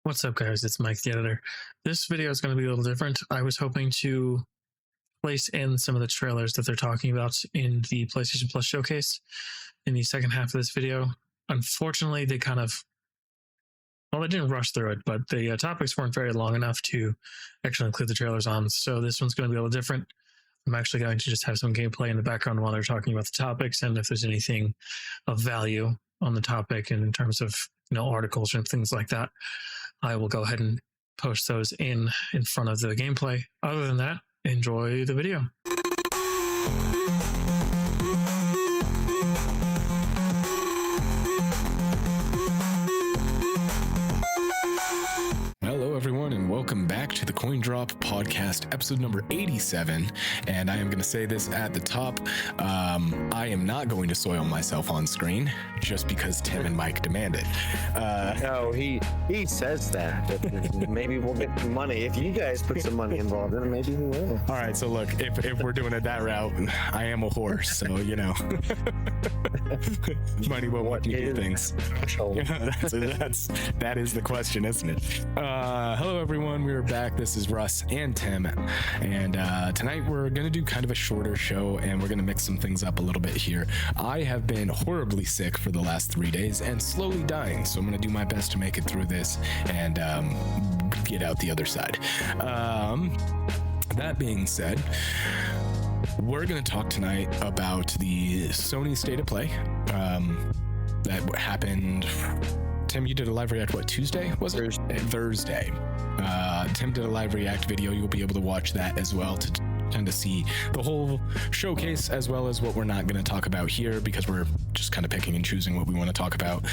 What's up, guys? It's Mike, the editor. This video is going to be a little different. I was hoping to place in some of the trailers that they're talking about in the PlayStation Plus showcase in the second half of this video. Unfortunately, they they didn't rush through it, but the topics weren't very long enough to actually include the trailers on. So this one's going to be a little different. I'm actually going to just have some gameplay in the background while they're talking about the topics, and if there's anything of value on the topic in terms of articles and things like that, I will go ahead and post those in front of the gameplay. Other than that, enjoy the video. Hello, everyone, and welcome back to the CoinDrop Podcast, episode number 87. And I am going to say this at the top. I am not going to soil myself on screen just because Tim and Mike demand it. No, he says that. Maybe we'll get some money. If you guys put some money involved in it, maybe we will. All right, so look, if we're doing it that route, I am a horse, so, money will want me to do things. That is the question, isn't it? Hello, everyone. We're back. This is Russ and Tim, and tonight we're going to do kind of a shorter show, and we're going to mix some things up a little bit here. I have been horribly sick for the last 3 days and slowly dying, so I'm going to do my best to make it through this and get out the other side. That being said, we're going to talk tonight about the Sony State of Play that happened. Tim, you did a live react, Tuesday? Was it? Thursday. Tim did a live react video. You'll be able to watch that as well to kind of see the whole showcase, as well as what we're not going to talk about here, because we're just kind of picking and choosing what we want to talk about.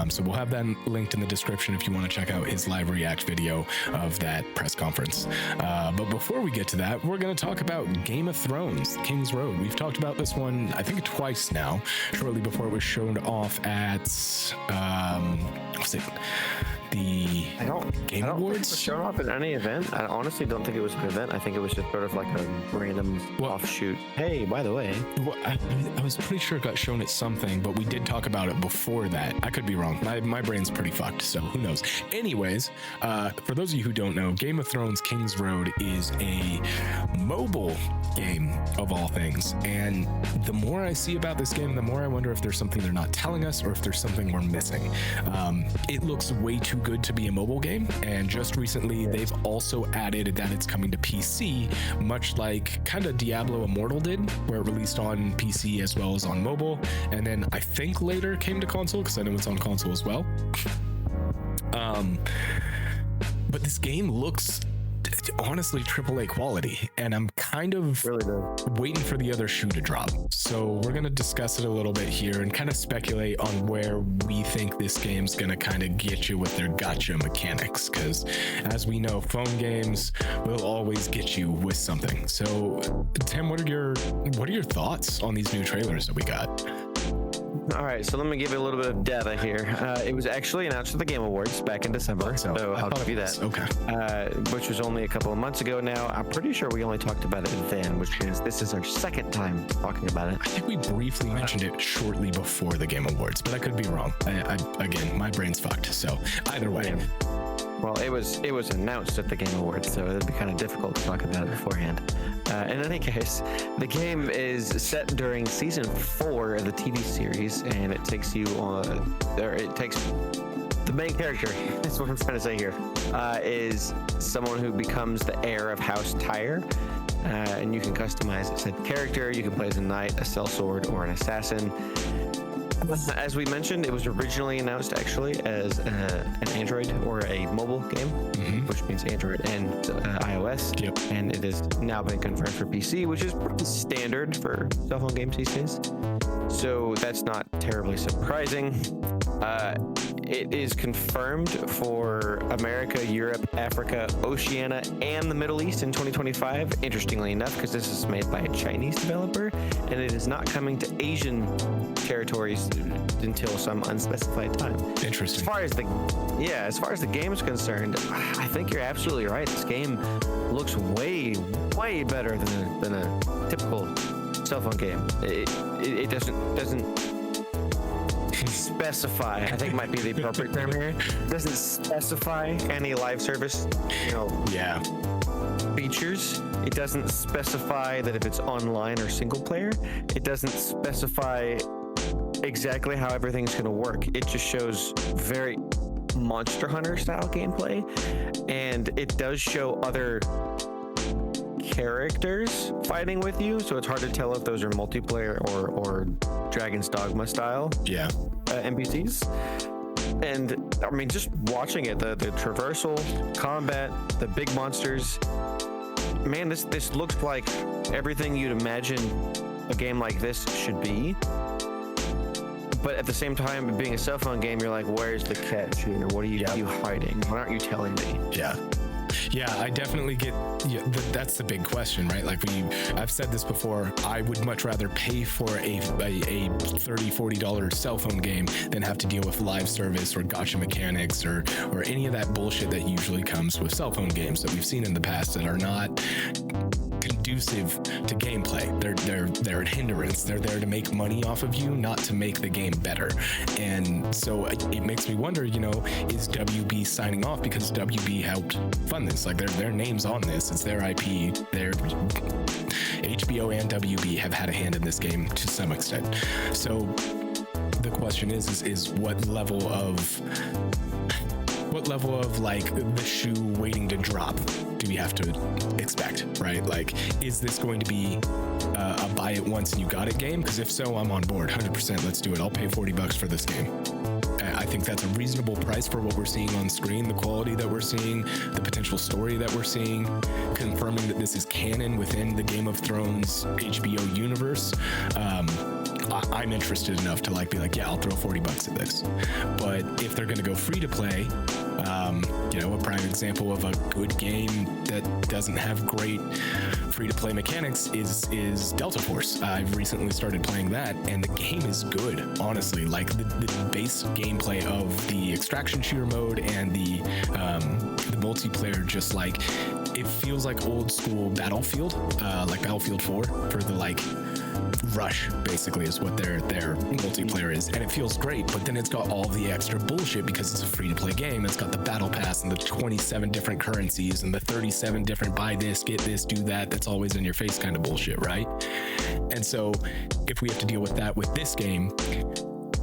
So we'll have that linked in the description if you want to check out his live react video of that press conference. But before we get to that, we're going to talk about Game of Thrones, The Kingsroad. We've talked about this one, I think, twice now, shortly before it was shown off at, what's it? The Game Awards? Think it was shown off at any event. I honestly don't think it was an event. I think it was just sort of like a random offshoot. Hey, by the way. Well, I was pretty sure it got shown at something, but we did talk about it before that. I could be wrong. My brain's pretty fucked, so who knows. Anyways, for those of you who don't know, Game of Thrones Kingsroad is a mobile game of all things. And the more I see about this game, the more I wonder if there's something they're not telling us or if there's something we're missing. It looks way too good to be a mobile game, and just recently they've also added that it's coming to PC, much like kind of Diablo Immortal did, where it released on PC as well as on mobile, and then I think later came to console, because I know it's on console as well. But this game looks honestly AAA quality, and I'm kind of waiting for the other shoe to drop. So we're going to discuss it a little bit here and kind of speculate on where we think this game's going to kind of get you with their gotcha mechanics, because as we know, phone games will always get you with something. So Tim, what are your thoughts on these new trailers that we got? All right, so let me give you a little bit of data here. It was actually announced at the Game Awards back in December, so I'll give you that. Okay. Which was only a couple of months ago now. I'm pretty sure we only talked about it then, which means this is our second time talking about it. I think we briefly mentioned it shortly before the Game Awards, but I could be wrong. Again, my brain's fucked, so either way. Well, it was announced at the Game Awards, so it'd be kind of difficult to talk about it beforehand. In any case, the game is set during season 4 of the TV series, and it takes you on, or it takes the main character, that's what I'm trying to say here, is someone who becomes the heir of House Tyre. And you can customize said character. You can play as a knight, a sellsword, or an assassin. As we mentioned, it was originally announced actually as an Android or a mobile game, which means Android and iOS. Yep. And it has now been confirmed for PC, which is pretty standard for cell phone games these days. So that's not terribly surprising. It is confirmed for America, Europe, Africa, Oceania, and the Middle East in 2025. Interestingly enough, because this is made by a Chinese developer, and it is not coming to Asian territories until some unspecified time. Interesting. As far as the game is concerned, I think you're absolutely right. This game looks way better than a typical cell phone game. It doesn't specify, I think might be the appropriate term here, doesn't specify any live service, Yeah. features. It doesn't specify that if it's online or single player. It doesn't specify exactly how everything's going to work. It just shows very Monster Hunter style gameplay, and it does show other characters fighting with you, so it's hard to tell if those are multiplayer or Dragon's Dogma style NPCs. And I mean, just watching it, the traversal, combat, the big monsters, man, this looks like everything you'd imagine a game like this should be. But at the same time, being a cell phone game, you're like, where's the catch here? What are you hiding? Why aren't you telling me? Yeah, I definitely get. Yeah, that's the big question, right? Like I've said this before. I would much rather pay for a $30-$40 cell phone game than have to deal with live service or gacha mechanics or any of that bullshit that usually comes with cell phone games that we've seen in the past that are not conducive to gameplay. They're a hindrance. They're there to make money off of you, not to make the game better. And so it makes me wonder, is WB signing off because WB helped fund this? Like their name's on this. It's their IP. Their HBO and WB have had a hand in this game to some extent. So the question is what level of like the shoe waiting to drop do we have to expect, right? Like, is this going to be a buy it once and you got it game? Because if so, I'm on board 100%. Let's do it. I'll pay $40 for this game. I think that's a reasonable price for what we're seeing on screen, the quality that we're seeing, the potential story that we're seeing, confirming that this is canon within the Game of Thrones HBO universe. I'm interested enough to be like, yeah, I'll throw $40 at this. But if they're going to go free to play, a prime example of a good game that doesn't have great free to play mechanics is Delta Force. I've recently started playing that, and the game is good, honestly. Like the base gameplay of the extraction shooter mode and the multiplayer, just like it feels like old school Battlefield, like Battlefield 4 for the Rush, basically, is what their multiplayer is, and it feels great. But then it's got all the extra bullshit because it's a free to play game. It's got the battle pass and the 27 different currencies and the 37 different buy this, get this, do that. That's always in your face kind of bullshit, right? And so if we have to deal with that with this game,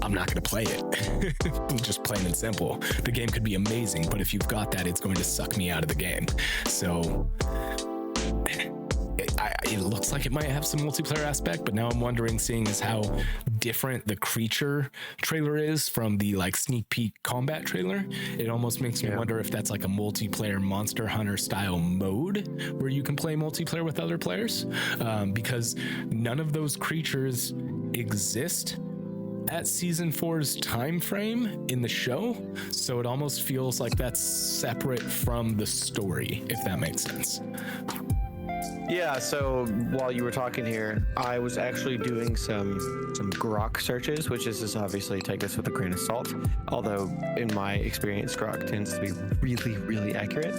I'm not going to play it. Just plain and simple. The game could be amazing, but if you've got that, it's going to suck me out of the game. So it looks like it might have some multiplayer aspect, but now I'm wondering, seeing as how different the creature trailer is from the sneak peek combat trailer, it almost makes me wonder if that's like a multiplayer Monster Hunter style mode where you can play multiplayer with other players, because none of those creatures exist at season 4's time frame in the show, so it almost feels like that's separate from the story, if that makes sense. Yeah, so while you were talking here, I was actually doing some grok searches, which is obviously, take this with a grain of salt, although in my experience grok tends to be really, really accurate.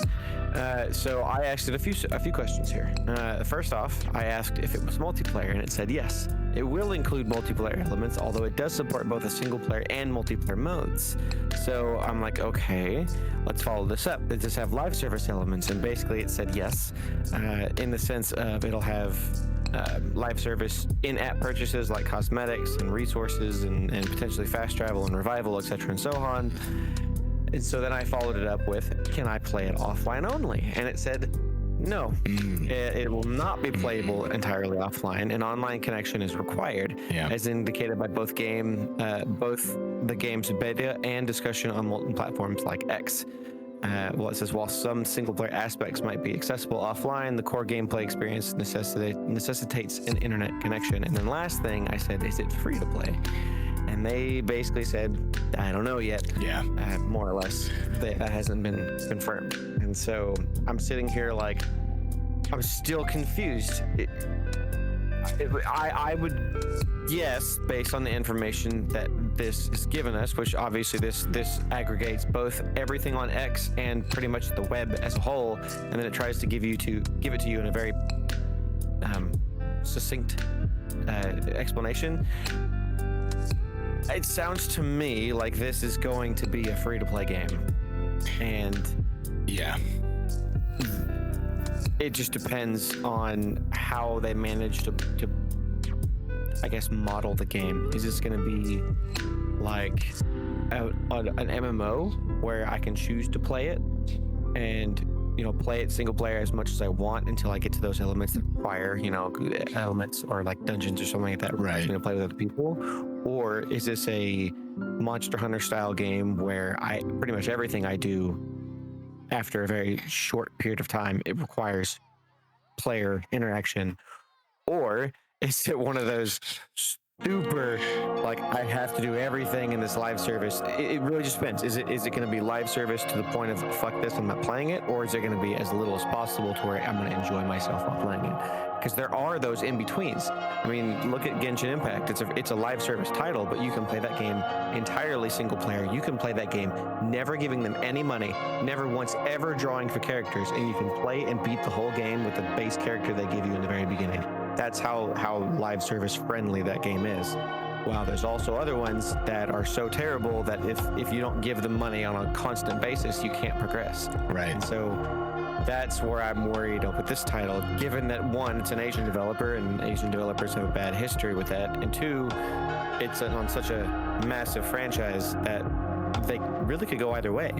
So I asked it a few questions here. First off, I asked if it was multiplayer, and it said yes. It will include multiplayer elements, although it does support both a single player and multiplayer modes. So I'm like, okay, let's follow this up. Does this have live service elements? And basically it said yes, in the sense of it'll have live service in-app purchases like cosmetics and resources and potentially fast travel and revival, etc. and so on. And so then I followed it up with, can I play it offline only? And it said, no, it will not be playable entirely offline. An online connection is required, as indicated by both the game's beta and discussion on multiple platforms like X. It says, while some single-player aspects might be accessible offline, the core gameplay experience necessitates an internet connection. And then last thing I said, is it free to play? And they basically said, I don't know yet. Yeah. More or less. That hasn't been confirmed. And so I'm sitting here like, I'm still confused. I would guess, based on the information that this is given us, which obviously this aggregates both everything on X and pretty much the web as a whole, and then it tries to give it to you in a very succinct explanation. It sounds to me like this is going to be a free-to-play game, and Yeah. it just depends on how they manage to I guess, model the game. Is this going to be like an MMO where I can choose to play it and, you know, play it single player as much as I want until I get to those elements that require, you know, elements or like dungeons or something like that, Right. to play with other people? Or is this a Monster Hunter style game where I pretty much everything I do after a very short period of time, it requires player interaction? Or is it one of those super, like, I have to do everything in this live service? It really just depends. Is it going to be live service to the point of fuck this, I'm not playing it? Or is it going to be as little as possible to where I'm going to enjoy myself while playing it? Because there are those in betweens. I mean, look at Genshin Impact. It's a live service title, but you can play that game entirely single player. You can play that game never giving them any money, never once ever drawing for characters, and you can play and beat the whole game with the base character they give you in the very beginning. That's how live service friendly that game is. Wow, there's also other ones that are so terrible that if you don't give them money on a constant basis, you can't progress. Right. And so that's where I'm worried with this title, given that one, it's an Asian developer and Asian developers have a bad history with that, and two, it's on such a massive franchise that they really could go either way.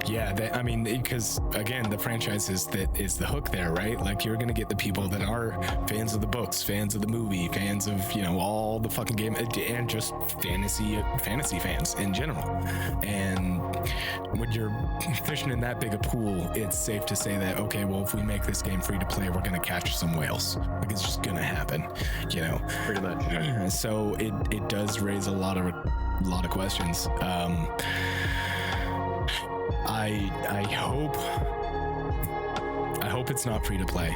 Yeah, I mean, because again, the franchise is the hook there, right? Like, you're gonna get the people that are fans of the books, fans of the movie, fans of, you know, all the fucking game, and just fantasy fans in general. And when you're fishing in that big a pool, it's safe to say that, okay, well, if we make this game free to play, we're gonna catch some whales. Like, it's just gonna happen, you know. Pretty much. So it does raise a lot of questions. I hope it's not free to play,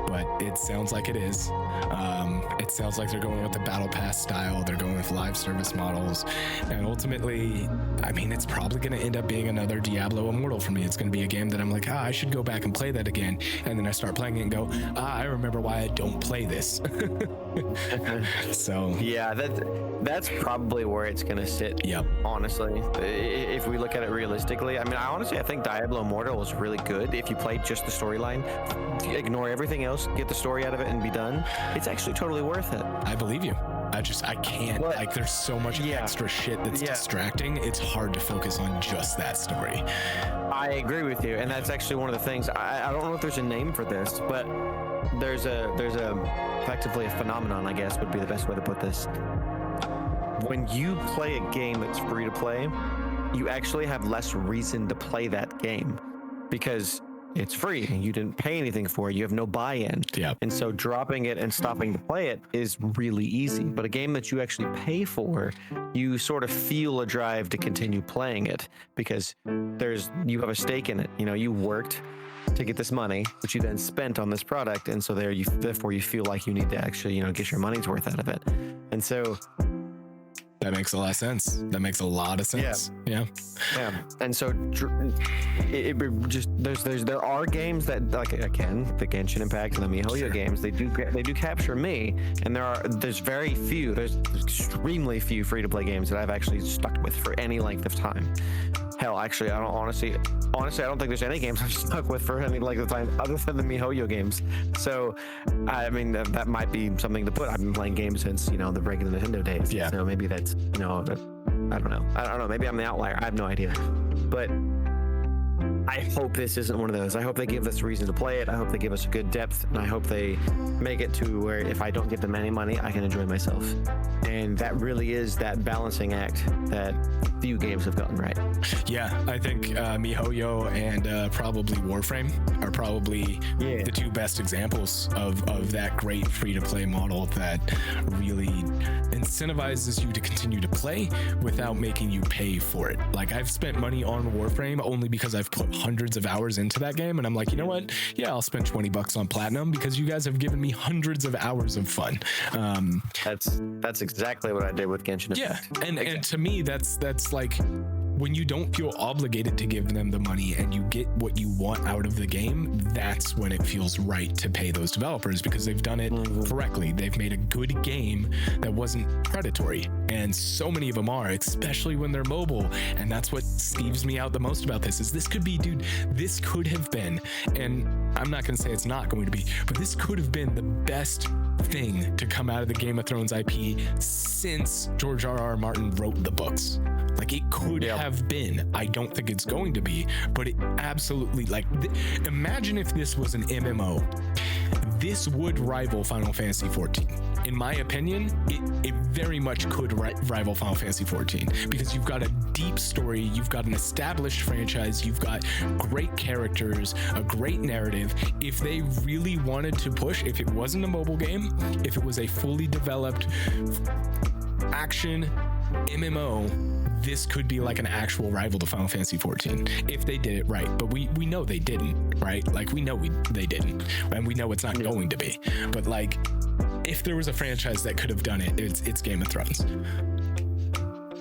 but it sounds like it is. It sounds like they're going with the battle pass style. They're going with live service models, and ultimately, I mean, it's probably going to end up being another Diablo Immortal for me. It's going to be a game that I'm like, I should go back and play that again, and then I start playing it and go, I remember why I don't play this. So yeah, that's probably where it's going to sit. Yep. Honestly, if we look at it realistically, I mean, I think Diablo Immortal was really good. If you played just the storyline, ignore everything else, get the story out of it, and be done, it's actually totally worth it. I believe you. I can't. But, like, there's so much extra shit that's distracting. It's hard to focus on just that story. I agree with you, and that's actually one of the things. I don't know if there's a name for this, but there's effectively a phenomenon, I guess, would be the best way to put this. When you play a game that's free to play, you actually have less reason to play that game because it's free and you didn't pay anything for it. You have no buy-in. Yeah. And so dropping it and stopping to play it is really easy. But a game that you actually pay for, you sort of feel a drive to continue playing it because you have a stake in it. You know, you worked to get this money, which you then spent on this product. And so therefore you feel like you need to actually, you know, get your money's worth out of it. And so that makes a lot of sense. That makes a lot of sense. Yeah. And so there are games that, like, again, the Genshin Impact and the MiHoYo games, they do capture me, and there's extremely few free to play games that I've actually stuck with for any length of time. Hell, actually, I don't think there's any games I've stuck with for any length of time other than the MiHoYo games. So, I mean, that might be something to put. I've been playing games since, you know, the regular Nintendo days. Yeah. So maybe that's, you know, I don't know. Maybe I'm the outlier. I have no idea. But I hope this isn't one of those. I hope they give us reason to play it. I hope they give us a good depth, and I hope they make it to where if I don't give them any money, I can enjoy myself. And that really is that balancing act that few games have gotten right. Yeah, I think MiHoYo and probably Warframe are probably the two best examples of that great free-to-play model that really incentivizes you to continue to play without making you pay for it. Like, I've spent money on Warframe only because I've put hundreds of hours into that game, and I'm like, you know what? Yeah, I'll spend $20 on Platinum because you guys have given me hundreds of hours of fun. That's exactly what I did with Genshin Impact. Yeah, and to me, that's like when you don't feel obligated to give them the money and you get what you want out of the game, that's when it feels right to pay those developers, because they've done it correctly. They've made a good game that wasn't predatory, and so many of them are, especially when they're mobile. And that's what skeeves me out the most about this, is this could be, dude, this could have been, and I'm not going to say it's not going to be, but this could have been the best thing to come out of the Game of Thrones IP since George R.R. Martin wrote the books. Like, it could have been. I don't think it's going to be, but it absolutely, like, imagine if this was an MMO. This would rival Final Fantasy XIV. In my opinion, it very much could rival Final Fantasy XIV, because you've got a deep story, you've got an established franchise, you've got great characters, a great narrative. If they really wanted to push, if it wasn't a mobile game, if it was a fully developed action MMO, this could be like an actual rival to Final Fantasy XIV if they did it right. But we know they didn't, right? Like, we know they didn't, and we know it's not going to be. But like, if there was a franchise that could have done it, it's Game of Thrones.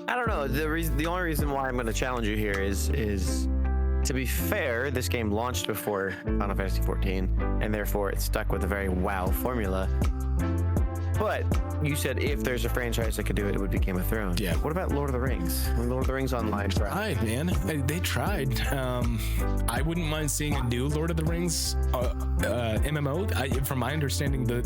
I don't know. The only reason why I'm going to challenge you here is to be fair, this game launched before Final Fantasy XIV, and therefore it stuck with a very WoW formula. But you said if there's a franchise that could do it, it would be Game of Thrones. Yeah. What about Lord of the Rings? Lord of the Rings Online tried, man. They tried. I wouldn't mind seeing a new Lord of the Rings MMO. From my understanding, the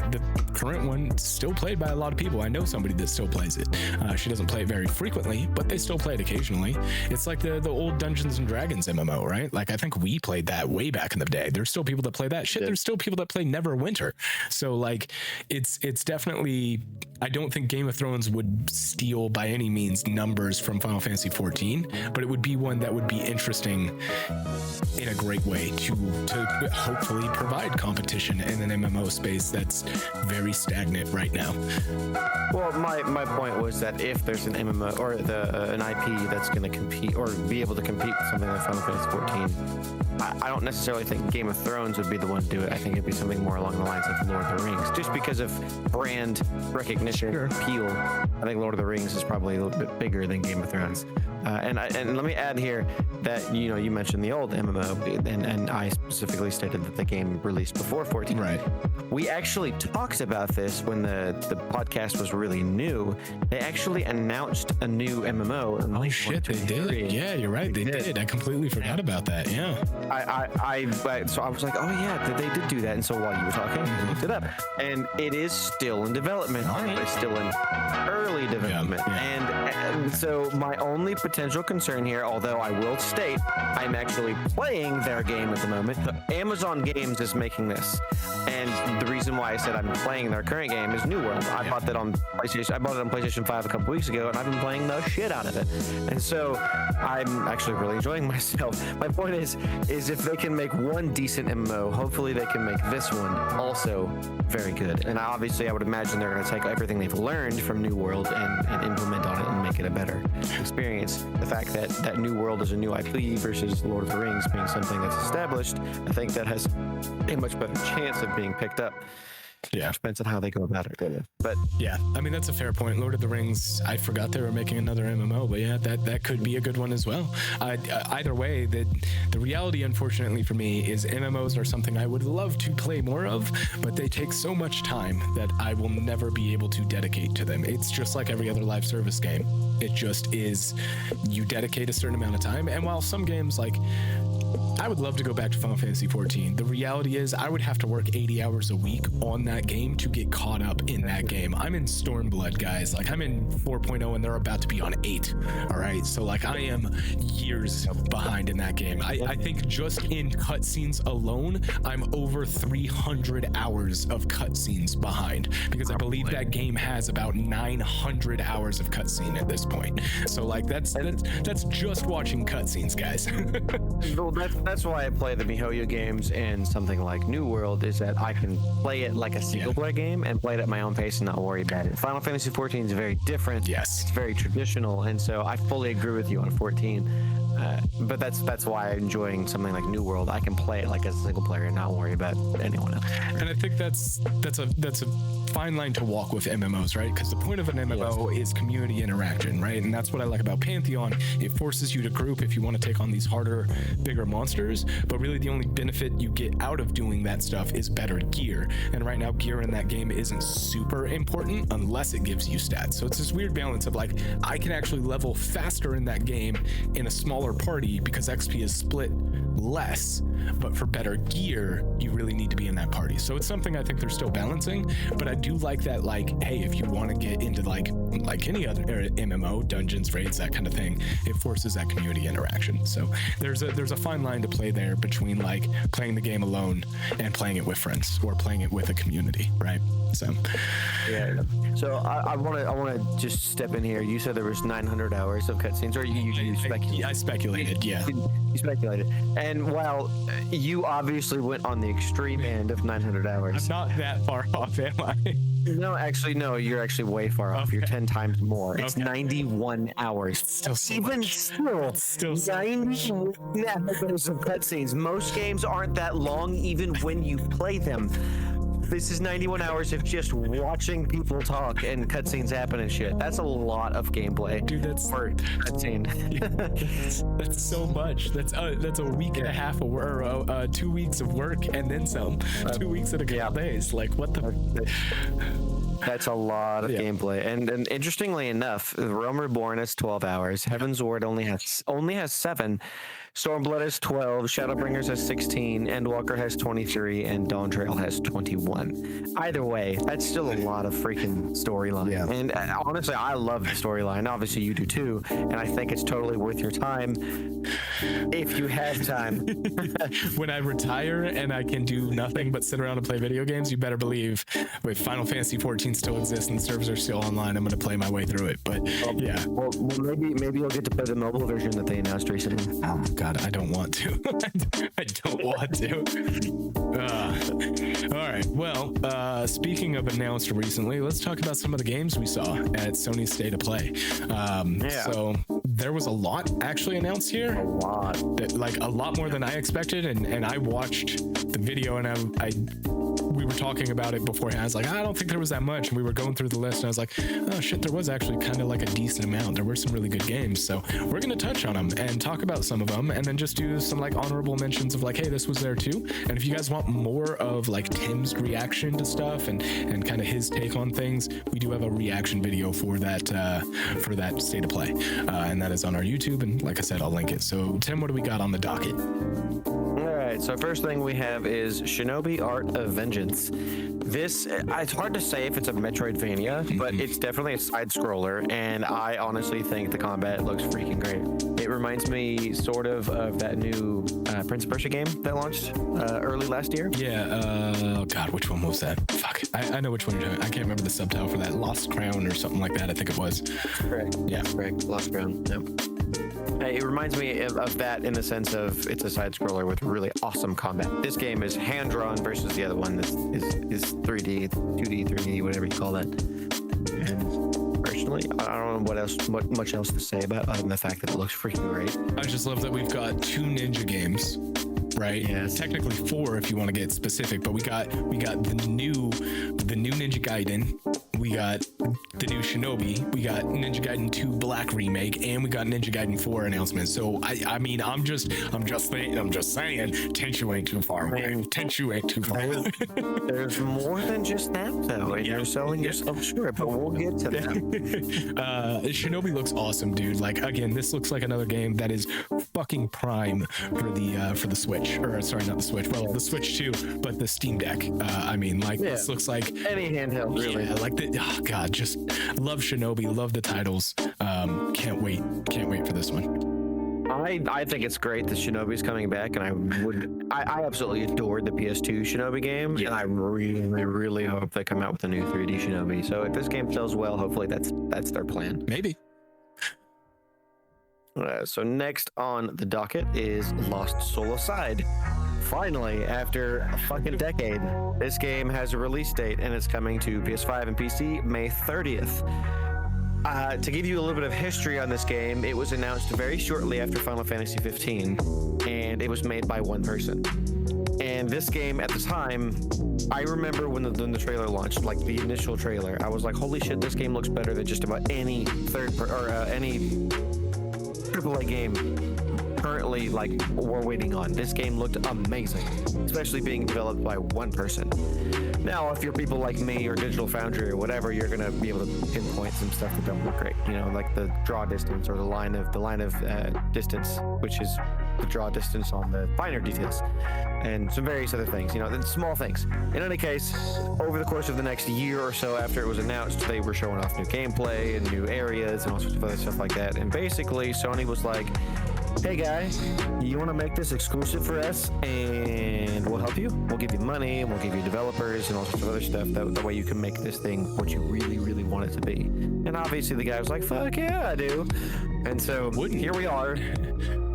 current one is still played by a lot of people. I know somebody that still plays it. She doesn't play it very frequently, but they still play it occasionally. It's like the old Dungeons and Dragons MMO, right? Like, I think we played that way back in the day. There's still people that play that shit. There's still people that play Neverwinter. So like, it's definitely, I don't think Game of Thrones would steal by any means numbers from Final Fantasy XIV, but it would be one that would be interesting in a great way to hopefully provide competition in an MMO space that's very stagnant right now. Well, my point was that if there's an MMO or an IP that's going to compete or be able to compete with something like Final Fantasy XIV, I don't necessarily think Game of Thrones would be the one to do it. I think it'd be something more along the lines of Lord of the Rings, just because of brand recognition, appeal. I think Lord of the Rings is probably a little bit bigger than Game of Thrones. And let me add here that, you know, you mentioned the old MMO, and I specifically stated that the game released before 14. Right. We actually talked about this when the podcast was really new. They actually announced a new MMO. Oh shit, they did. Yeah, you're right. They did. I completely forgot about that. Yeah. So I was like, oh yeah, they did do that. And so while you were talking, I looked it up, and it is still in development. It's still in early development. And so my only potential concern here, although I will state I'm actually playing their game at the moment, Amazon Games is making this, and the reason why I said I'm playing their current game is New World. I bought that on PlayStation. I bought it on PlayStation 5 a couple weeks ago, and I've been playing the shit out of it. And so I'm actually really enjoying myself. My point is if they can make one decent MMO, hopefully they can make this one also very good. And obviously I would imagine they're going to take everything they've learned from New World and implement on it and make it a better experience. The fact that New World is a new IP versus Lord of the Rings being something that's established, I think that has a much better chance of being picked up. Yeah, depends on how they go about it. But yeah, I mean, that's a fair point. Lord of the Rings, I forgot they were making another MMO, but yeah, that could be a good one as well. Either way, the reality, unfortunately for me, is MMOs are something I would love to play more of, but they take so much time that I will never be able to dedicate to them. It's just like every other live service game. It just is, you dedicate a certain amount of time, and while some games, like, I would love to go back to Final Fantasy XIV. The reality is I would have to work 80 hours a week on that game to get caught up in that game. I'm in Stormblood, guys. Like, I'm in 4.0 and they're about to be on 8. All right. So like, I am years behind in that game. I think just in cutscenes alone, I'm over 300 hours of cutscenes behind, because I believe that game has about 900 hours of cutscene at this point. So like, that's just watching cutscenes, guys. Well, that's why I play the MiHoYo games and something like New World, is that I can play it like a single player game and play it at my own pace and not worry about it. Final Fantasy XIV is very different. Yes. It's very traditional, and so I fully agree with you on 14. But that's why I'm enjoying something like New World. I can play it like as a single player and not worry about anyone else. And I think that's a fine line to walk with MMOs, right? Because the point of an MMO is community interaction, right? And that's what I like about Pantheon. It forces you to group if you want to take on these harder, bigger monsters. But really, the only benefit you get out of doing that stuff is better gear. And right now, gear in that game isn't super important unless it gives you stats. So it's this weird balance of like, I can actually level faster in that game in a smaller party because XP is split less, but for better gear, you really need to be in that party. So it's something I think they're still balancing, but I do like that, like, hey, if you want to get into like any other MMO, dungeons, raids, that kind of thing, it forces that community interaction. So there's a fine line to play there between like playing the game alone and playing it with friends or playing it with a community, right? So yeah. So I want to just step in here. You said there was 900 hours of cutscenes, or you speculated? I speculated, yeah. You speculated. And while you obviously went on the extreme end of 900 hours. I'm not that far off, am I? No, actually, no, you're actually way far off. Okay. You're 10 times more. It's Okay. 91 hours. Still so Even much. still, 91 hours of cutscenes. Most games aren't that long, even when you play them. This is 91 hours of just watching people talk and cutscenes happen and shit. That's a lot of gameplay. Dude, that's for a cutscene. that's so much. That's a week and a half of work, or 2 weeks of work and then some. 2 weeks and a couple days. Like, what the? That's a lot of gameplay. And interestingly enough, Realm Reborn has 12 hours. Heaven's Ward only has 7. Stormblood has 12, Shadowbringers has 16, Endwalker has 23, and Dawntrail has 21. Either way, that's still a lot of freaking storyline. Yeah. And honestly, I love the storyline. Obviously, you do too. And I think it's totally worth your time if you have time. When I retire and I can do nothing but sit around and play video games, you better believe, wait, Final Fantasy 14 still exists and the servers are still online, I'm going to play my way through it. But yeah. Well, maybe you'll get to play the mobile version that they announced recently. God, I don't want to. I don't want to. All right. Well, speaking of announced recently, let's talk about some of the games we saw at Sony's State of Play. So there was a lot actually announced here. A lot. Like a lot more than I expected. And I watched the video and we were talking about it beforehand. I was like, I don't think there was that much. And we were going through the list and I was like, oh shit, there was actually kind of like a decent amount. There were some really good games. So we're going to touch on them and talk about some of them and then just do some like honorable mentions of like, hey, this was there too. And if you guys want more of like Tim's reaction to stuff and kind of his take on things, we do have a reaction video for that State of Play. And that is on our YouTube. And like I said, I'll link it. So Tim, what do we got on the docket? Alright, so first thing we have is Shinobi Art of Vengeance. This, it's hard to say if it's a Metroidvania, but it's definitely a side-scroller, and I honestly think the combat looks freaking great. It reminds me sort of that new Prince of Persia game that launched early last year. Yeah, oh god, which one was that? Fuck, I know which one you're talking. I can't remember the subtitle for that. Lost Crown or something like that, I think it was. Correct. Yeah. Correct. Lost Crown. Yep. It reminds me of that in the sense of it's a side scroller with really awesome combat. This game is hand drawn versus the other one is 3D, 2D, 3D, whatever you call that. And personally, I don't know what much else to say about it other than the fact that it looks freaking great. I just love that we've got 2 ninja games, right? Yes. Technically 4 if you want to get specific, but we got the new Ninja Gaiden. We got the new Shinobi, we got Ninja Gaiden 2 Black Remake, and we got Ninja Gaiden 4 announcement. So I mean, I'm just saying, Tenchu ain't too far away. Tenchu ain't too far away. There's more than just that though, and you're selling yourself short, but we'll get to that. Shinobi looks awesome, dude. Like again, this looks like another game that is fucking prime for the Switch, or sorry, not the Switch. Well, the Switch too, but the Steam Deck. I mean, like this looks like any handheld, really. Yeah, like oh god, just love Shinobi, love the titles. Can't wait for this one. I think it's great that Shinobi's coming back, and I absolutely adored the PS2 Shinobi game, and I really hope they come out with a new 3D Shinobi. So if this game sells well, hopefully that's their plan. Maybe. So next on the docket is Lost Soul Aside. Finally, after a fucking decade, this game has a release date, and it's coming to PS5 and PC May 30th. to give you a little bit of history on this game, it was announced very shortly after Final Fantasy 15, and it was made by one person. And this game at the time, I remember when the trailer launched, like the initial trailer, I was like, holy shit, this game looks better than just about any any AAA game currently like we're waiting on. This game looked amazing, especially being developed by one person. Now, if you're people like me or Digital Foundry or whatever, you're gonna be able to pinpoint some stuff that don't look great. You know, like the draw distance or the line of distance, which is the draw distance on the finer details, and some various other things. You know, the small things. In any case, over the course of the next year or so after it was announced, they were showing off new gameplay and new areas and all sorts of other stuff like that. And basically, Sony was like, hey guys, you want to make this exclusive for us and we'll help you? We'll give you money and we'll give you developers and all sorts of other stuff. That way you can make this thing what you really, really want it to be. And obviously the guy was like, fuck yeah, I do. And so here we are,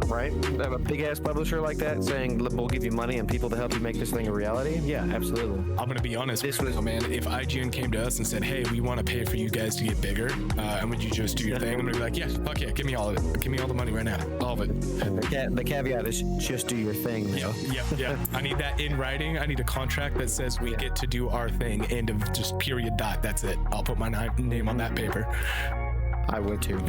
right? A big ass publisher like that saying, we'll give you money and people to help you make this thing a reality. Yeah, absolutely. I'm going to be honest with you, man. If IGN came to us and said, hey, we want to pay for you guys to get bigger, and would you just do your thing? I'm going to be like, yeah, fuck yeah, give me all of it. Give me all the money right now. All of it. The caveat is just do your thing. Yeah. I need that in writing. I need a contract that says we get to do our thing. End of just period dot. That's it. I'll put my name on that paper. I would too.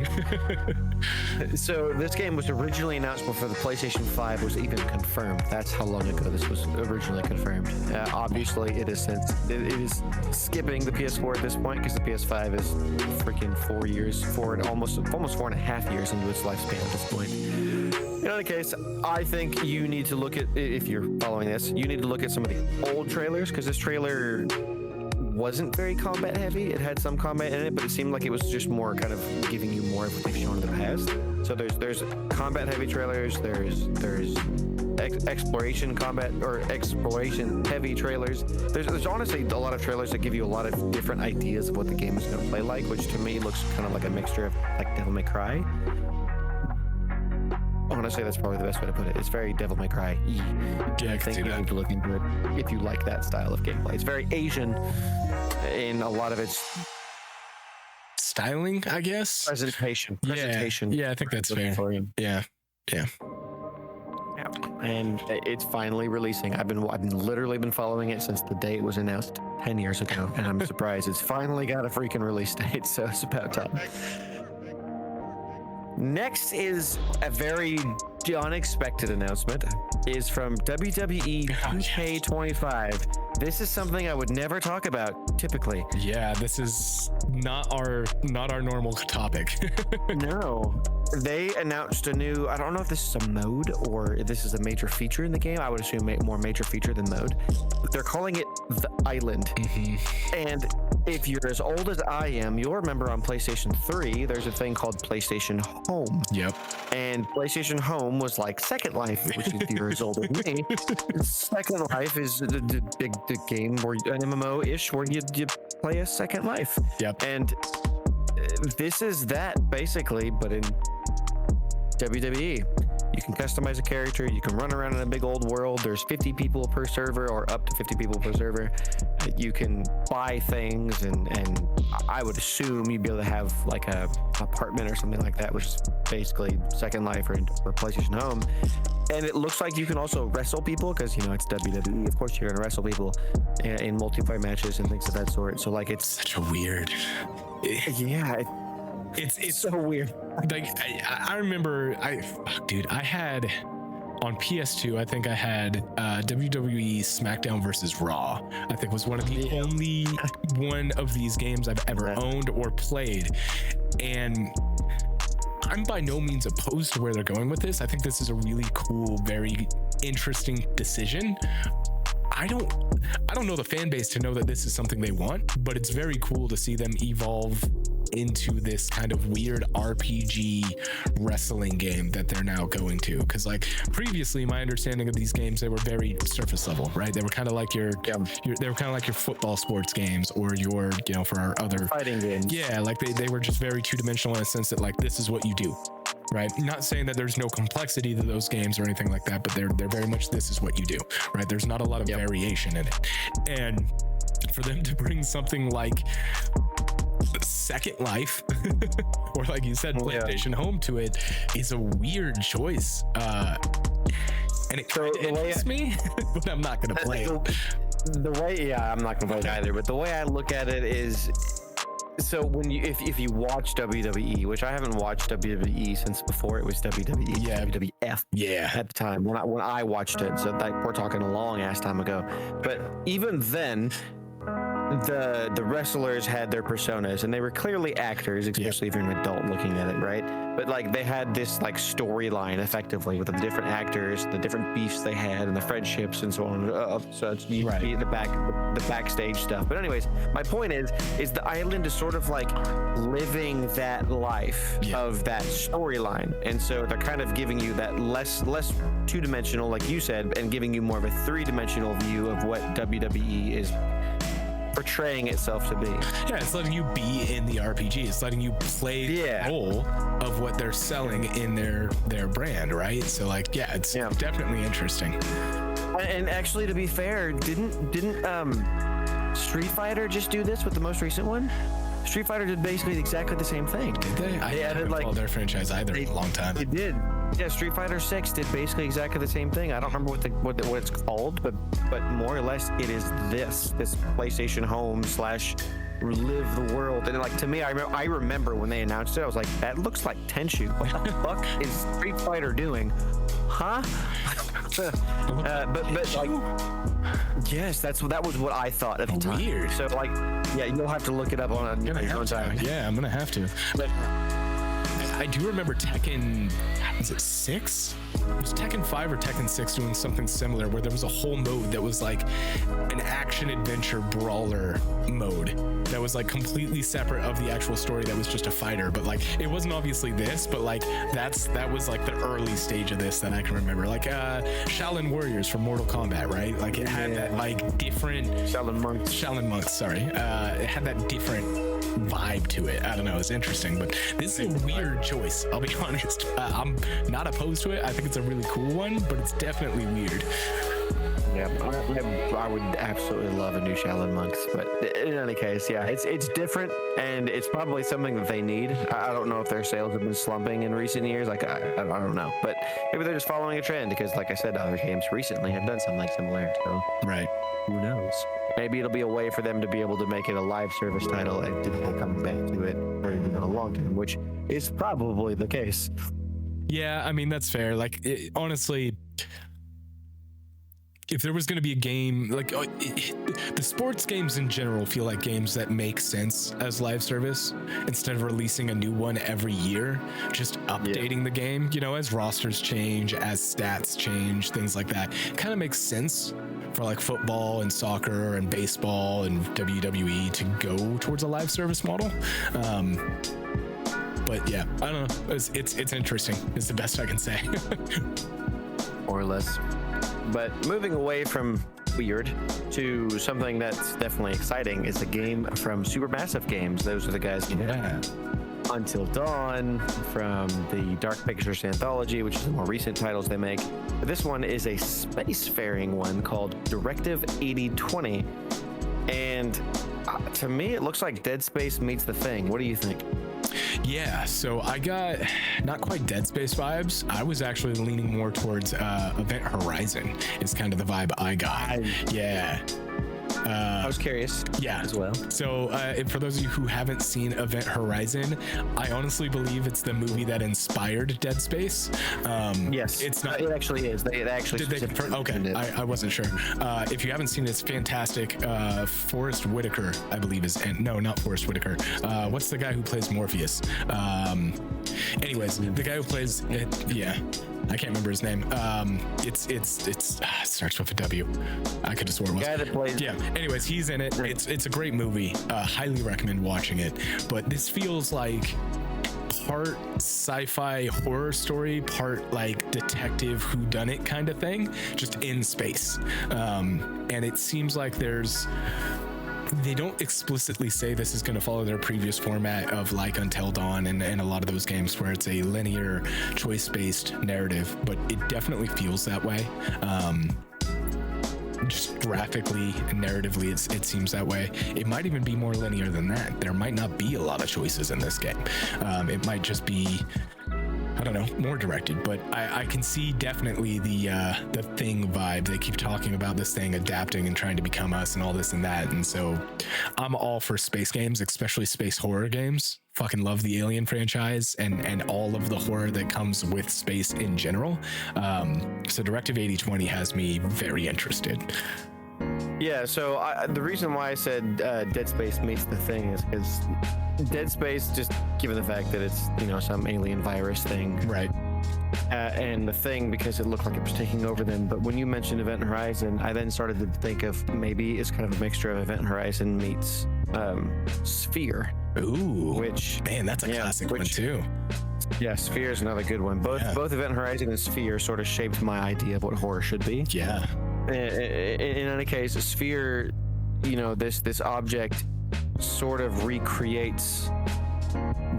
So this game was originally announced before the PlayStation 5 was even confirmed. That's how long ago this was originally confirmed. Obviously, it is skipping the PS4 at this point because the PS5 is freaking 4 years forward, almost 4.5 years into its lifespan at this point. In any case, I think you need to look at, if you're following this, you need to look at some of the old trailers because this trailer wasn't very combat heavy. It had some combat in it, but it seemed like it was just more kind of giving you more of what they've shown in the past. So there's combat heavy trailers, there's exploration heavy trailers. There's honestly a lot of trailers that give you a lot of different ideas of what the game is going to play like, which to me looks kind of like a mixture of like Devil May Cry. Honestly, that's probably the best way to put it. It's very Devil May Cry. Yeah, I think you need to look into it if you like that style of gameplay. It's very Asian in a lot of its styling, I guess. Presentation. Yeah, I think that's fair. Yeah. And it's finally releasing. I've literally been following it since the day it was announced 10 years ago, and I'm surprised it's finally got a freaking release date. So it's about time. Next is a very unexpected announcement. Is from WWE 2K25. This is something I would never talk about typically. Yeah, this is not our normal topic. No. They announced a new, I don't know if this is a mode or if this is a major feature in the game. I would assume more major feature than mode. But they're calling it The Island. Mm-hmm. And if you're as old as I am, you'll remember on PlayStation 3, there's a thing called PlayStation Home. Yep. And PlayStation Home was like Second Life, which if you're as old as me, Second Life is the big game where an MMO-ish where you play a Second Life. Yep. And this is that basically, but in WWE. You can customize a character, you can run around in a big old world, there's 50 people per server or up to 50 people per server. You can buy things and I would assume you'd be able to have like a apartment or something like that, which is basically Second Life or PlayStation Home. And it looks like you can also wrestle people because, you know, it's WWE. Of course you're going to wrestle people in multiplayer matches and things of that sort. So like it's such a weird... Yeah, it's so weird. Like I remember, I had on PS2. I think I had WWE SmackDown versus Raw. I think was one of the only one of these games I've ever owned or played, and I'm by no means opposed to where they're going with this. I think this is a really cool, very interesting decision. I don't know the fan base to know that this is something they want, but it's very cool to see them evolve into this kind of weird RPG wrestling game that they're now going to. Because like previously, my understanding of these games, they were very surface level, right? They were kind of like your football sports games or your, you know, for our other fighting games. Yeah, like they were just very two-dimensional in a sense that like this is what you do. Right, not saying that there's no complexity to those games or anything like that, but they're very much this is what you do, right? There's not a lot of variation in it, and for them to bring something like Second Life, or like you said, PlayStation Home to it, is a weird choice. And it kind of interests me, but I'm not going to play it. The way, I'm not going to play it either, but the way I look at it is, so when you, if you watch WWE, which I haven't watched WWE since before it was WWE, WWF, at the time when I watched it, so like we're talking a long ass time ago. But even then, the wrestlers had their personas, and they were clearly actors, especially if you're an adult looking at it, right? But like they had this like storyline effectively with the different actors, the different beefs they had, and the friendships and so on. So it's the backstage stuff. But anyways, my point is the island is sort of like living that life of that storyline, and so they're kind of giving you that less two-dimensional, like you said, and giving you more of a three-dimensional view of what WWE is portraying itself to be. Yeah, it's letting you be in the RPG. It's letting you play the role of what they're selling in their brand, right? So like, it's definitely interesting. And actually, to be fair, didn't Street Fighter just do this with the most recent one? Street Fighter did basically exactly the same thing. Did they? I haven't followed their franchise either in a long time. They did. Yeah, Street Fighter 6 did basically exactly the same thing. I don't remember what it's called, but more or less it is this PlayStation Home / live the world. And like, to me, I remember when they announced it, I was like, that looks like Tenchu. What the fuck is Street Fighter doing? Huh? but like, yes, that was what I thought at the time. Weird. So like, you'll have to look it up on your own time. Yeah, I'm gonna have to. But I do remember Tekken, was it 6? Was Tekken 5 or Tekken 6 doing something similar where there was a whole mode that was like an action adventure brawler mode that was like completely separate of the actual story, that was just a fighter, but like it wasn't obviously this, but like that was like the early stage of this that I can remember, like Shaolin Warriors from Mortal Kombat, right? Like it had that like different Shaolin Monks, sorry. It had that different vibe to it. I don't know, it's interesting, but this is a weird choice, I'll be honest. I'm not opposed to it. I think it's a really cool one, but it's definitely weird. Yeah, I would absolutely love a new Shaolin Monks, but in any case, it's different, and it's probably something that they need. I don't know if their sales have been slumping in recent years. Like I don't know, but maybe they're just following a trend because, like I said, other games recently have done something similar. So right, who knows? Maybe it'll be a way for them to be able to make it a live service title and come back to it for a long term, which is probably the case. Yeah, I mean, that's fair. Like, honestly, if there was going to be a game, like the sports games in general feel like games that make sense as live service instead of releasing a new one every year, just updating the game, as rosters change, as stats change, things like that. Kind of makes sense for like football and soccer and baseball and WWE to go towards a live service model. But yeah, I don't know. It's interesting. It's the best I can say. More or less. But moving away from weird to something that's definitely exciting is a game from Supermassive Games. Those are the guys who Until Dawn, from the Dark Pictures anthology, which is the more recent titles they make. But this one is a spacefaring one called Directive 8020. And to me, it looks like Dead Space meets The Thing. What do you think? Yeah, so I got not quite Dead Space vibes. I was actually leaning more towards Event Horizon is kind of the vibe I got. Yeah. I was curious as well. So for those of you who haven't seen Event Horizon, I honestly believe it's the movie that inspired Dead Space. Yes, it's not. It actually is. They actually okay. I wasn't sure. If you haven't seen it, it's fantastic. Forrest Whitaker, I believe, is no, not Forrest Whitaker. What's the guy who plays Morpheus? Anyways, the guy who plays it. Yeah. I can't remember his name. It starts with a W. I could have sworn it was. Guy that plays. Yeah. Anyways, he's in it. It's a great movie. Highly recommend watching it. But this feels like part sci-fi horror story, part like detective whodunit kind of thing, just in space. And it seems like they don't explicitly say this is going to follow their previous format of like Until Dawn and a lot of those games where it's a linear choice-based narrative, but it definitely feels that way. just graphically and narratively, it seems that way. It might even be more linear than that. There might not be a lot of choices in this game. It might just be, I don't know, more directed, but I can see definitely the Thing vibe. They keep talking about this thing adapting and trying to become us and all this and that. And so I'm all for space games, especially space horror games. Fucking love the Alien franchise and all of the horror that comes with space in general. So Directive 8020 has me very interested. Yeah, so the reason why I said Dead Space meets The Thing is because Dead Space, just given the fact that it's, you know, some alien virus thing. Right. And The Thing, because it looked like it was taking over them. But when you mentioned Event Horizon, I then started to think of maybe it's kind of a mixture of Event Horizon meets Sphere. Ooh, which, man, that's a classic one too. Yeah, Sphere is another good one. Both Event Horizon and Sphere sort of shaped my idea of what horror should be. Yeah. In any case, a Sphere, you know, this object sort of recreates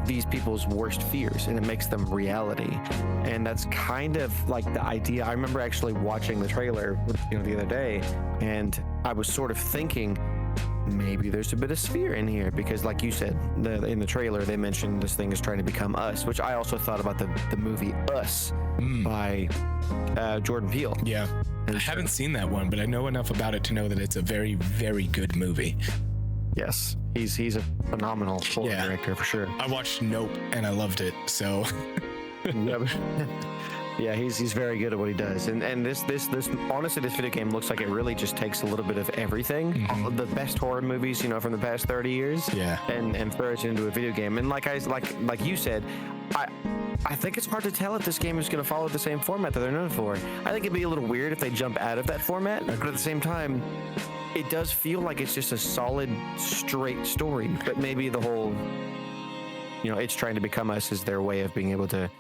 these people's worst fears and it makes them reality. And that's kind of like the idea. I remember actually watching the trailer, you know, the other day, and I was sort of thinking maybe there's a bit of Sphere in here, because like you said, in the trailer they mentioned this thing is trying to become us, which I also thought about the movie Us by Jordan Peele. Yeah. I haven't seen that one, but I know enough about it to know that it's a very, very good movie. Yes, he's a phenomenal horror director for sure. I watched Nope and I loved it, so yeah, he's very good at what he does. And this honestly, this video game looks like it really just takes a little bit of everything, all of the best horror movies, you know, from the past 30 years, and throws it into a video game. And like you said, I think it's hard to tell if this game is going to follow the same format that they're known for. I think it'd be a little weird if they jump out of that format, but at the same time, it does feel like it's just a solid, straight story. But maybe the whole, you know, it's trying to become us is their way of being able to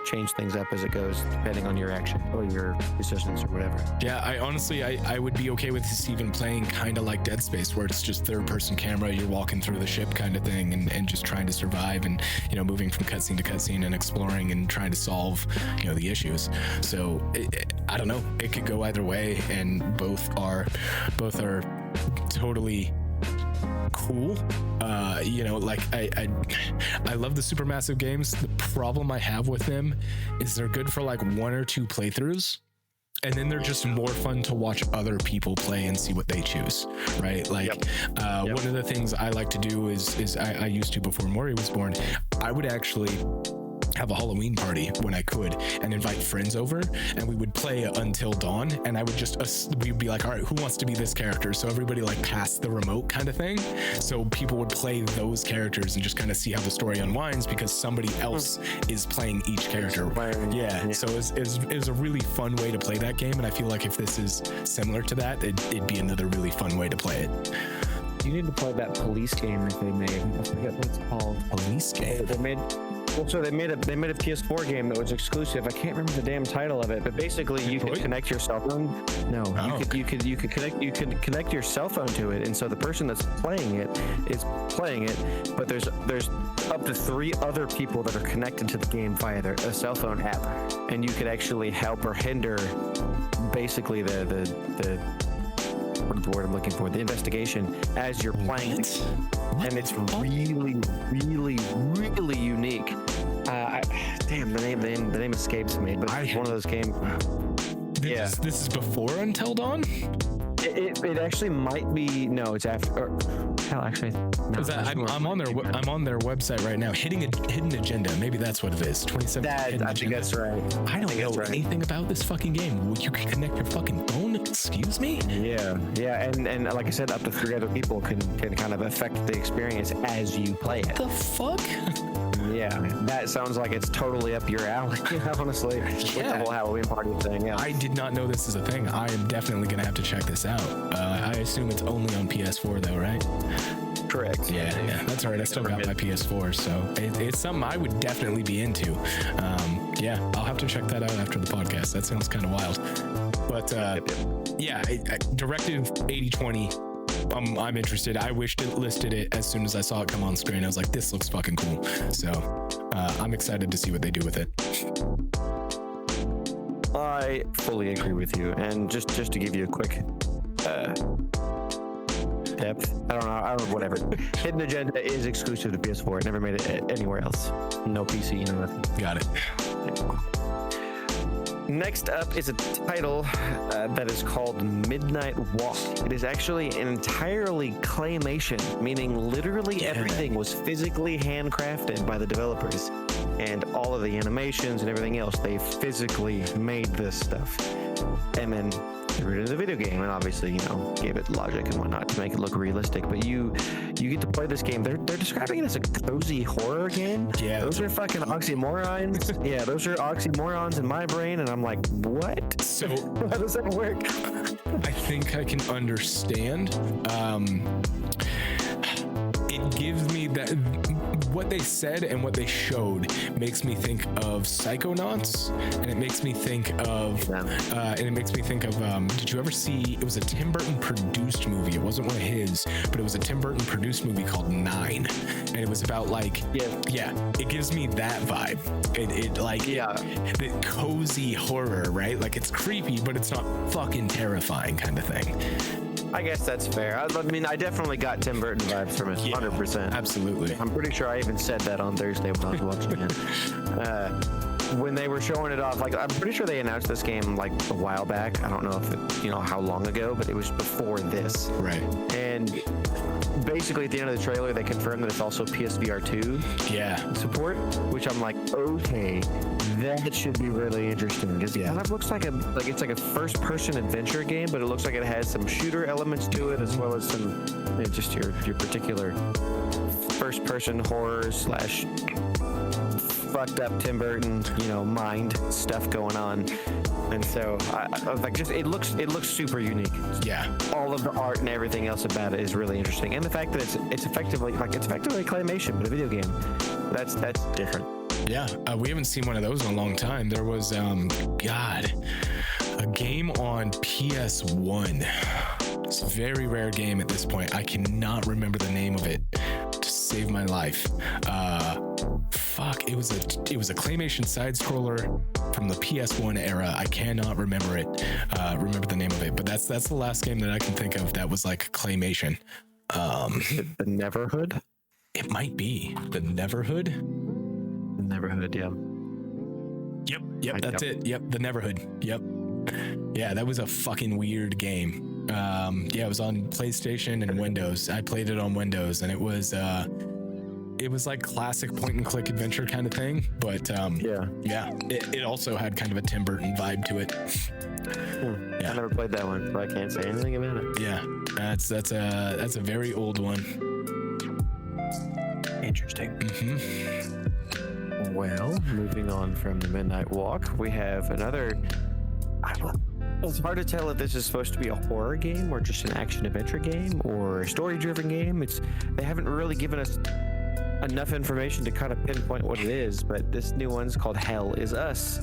change things up as it goes, depending on your action or your decisions or whatever. Yeah, I honestly, I would be okay with this even playing kind of like Dead Space, where it's just third-person camera, you're walking through the ship kind of thing, and just trying to survive, and, you know, moving from cutscene to cutscene and exploring and trying to solve, you know, the issues. So I don't know, it could go either way, and both are totally cool. You know, like I love the supermassive games. The problem I have with them is they're good for like 1 or 2 playthroughs, and then they're just more fun to watch other people play and see what they choose, right? Like one of the things I like to do is I used to, before Maury was born, I would actually have a Halloween party when I could and invite friends over, and we would play Until Dawn, and I would we'd be like, all right, who wants to be this character? So everybody like passed the remote kind of thing, so people would play those characters and just kind of see how the story unwinds, because somebody else is playing each character. So it was a really fun way to play that game, and I feel like if this is similar to that, it'd be another really fun way to play it. You need to play that police game that they made. I forget what it's called. Police game? They made a PS4 game that was exclusive. I can't remember the damn title of it, but basically you could connect your cell phone. No, you could connect your cell phone to it, and so the person that's playing it is playing it, but there's up to 3 other people that are connected to the game via a cell phone app, and you could actually help or hinder basically the what is the word I'm looking for? The investigation as you're playing it. And it's really, really, really unique. Damn, the name escapes me, but it's one of those games. This is before Until Dawn? It actually might be. No, it's after. Actually, no, I'm on their website right now. Hidden Agenda. Maybe that's what it is. 2017. I think that's right. I don't know anything about this fucking game. You can connect your fucking phone. Excuse me? Yeah, and like I said, up to 3 other people can kind of affect the experience as you play it. The fuck? Yeah, that sounds like it's totally up your alley, honestly. With the whole Halloween party thing. Yeah. I did not know this is a thing. I am definitely gonna have to check this out. I assume it's only on PS4 though, right? Correct. Yeah, that's all right. I still got my PS4, so it's something I would definitely be into. I'll have to check that out after the podcast. That sounds kind of wild. But Directive 8020. I'm interested. I wished it listed it as soon as I saw it come on screen. I was like, this looks fucking cool. So I'm excited to see what they do with it. I fully agree with you. And just to give you a quick depth. I don't know, whatever. Hidden Agenda is exclusive to PS4. It never made it anywhere else. No PC, no nothing. Got it. Next up is a title that is called Midnight Walk. It is actually an entirely claymation, meaning literally everything was physically handcrafted by the developers. And all of the animations and everything else, they physically made this stuff. And then threw it into the video game, and obviously, gave it logic and whatnot to make it look realistic. But you get to play this game. They're describing it as a cozy horror game. Yeah, those are fucking oxymorons. Yeah, those are oxymorons in my brain, and I'm like, what? So how does that work? I think I can understand. It gives me that what they said and what they showed makes me think of Psychonauts, and it makes me think of did you ever see, it was a Tim Burton produced movie. It wasn't one of his, but it was a Tim Burton produced movie called 9, and it was about it gives me that vibe. The cozy horror, right? Like, it's creepy, but it's not fucking terrifying kind of thing. I guess that's fair. I mean, I definitely got Tim Burton vibes from it, 100%. Absolutely. I'm pretty sure I even said that on Thursday when I was watching it. When they were showing it off, I'm pretty sure they announced this game a while back. I don't know if it, how long ago, but it was before this. Right. And basically at the end of the trailer, they confirmed that it's also PSVR 2 support, which I'm like, okay, that should be really interesting, because it kind of looks like it's like a first-person adventure game, but it looks like it has some shooter elements to it, as well as some just your particular first-person horror / fucked up Tim Burton, mind stuff going on. And so I was like, it looks super unique. Yeah. All of the art and everything else about it is really interesting. And the fact that it's effectively claymation, but a video game. That's different. Yeah. We haven't seen one of those in a long time. There was a game on PS1. It's a very rare game at this point. I cannot remember the name of it to save my life. It was a claymation side scroller from the PS1 era. I cannot remember the name of it, but that's the last game that I can think of that was like claymation. Is it the Neverhood? It might be the Neverhood. The Neverhood, yeah. Yep, that's it. Yep, the Neverhood. Yep. Yeah, that was a fucking weird game. It was on PlayStation and Windows. I played it on Windows, and it was like classic point and click adventure kind of thing, but it also had kind of a Tim Burton vibe to it. I never played that one, so I can't say anything about it. Yeah, that's a very old one. Interesting. Mm-hmm. Well, moving on from the Midnight Walk, we have another. It's hard to tell if this is supposed to be a horror game or just an action adventure game or a story-driven game. They haven't really given us enough information to kind of pinpoint what it is, but this new one's called Hell Is Us.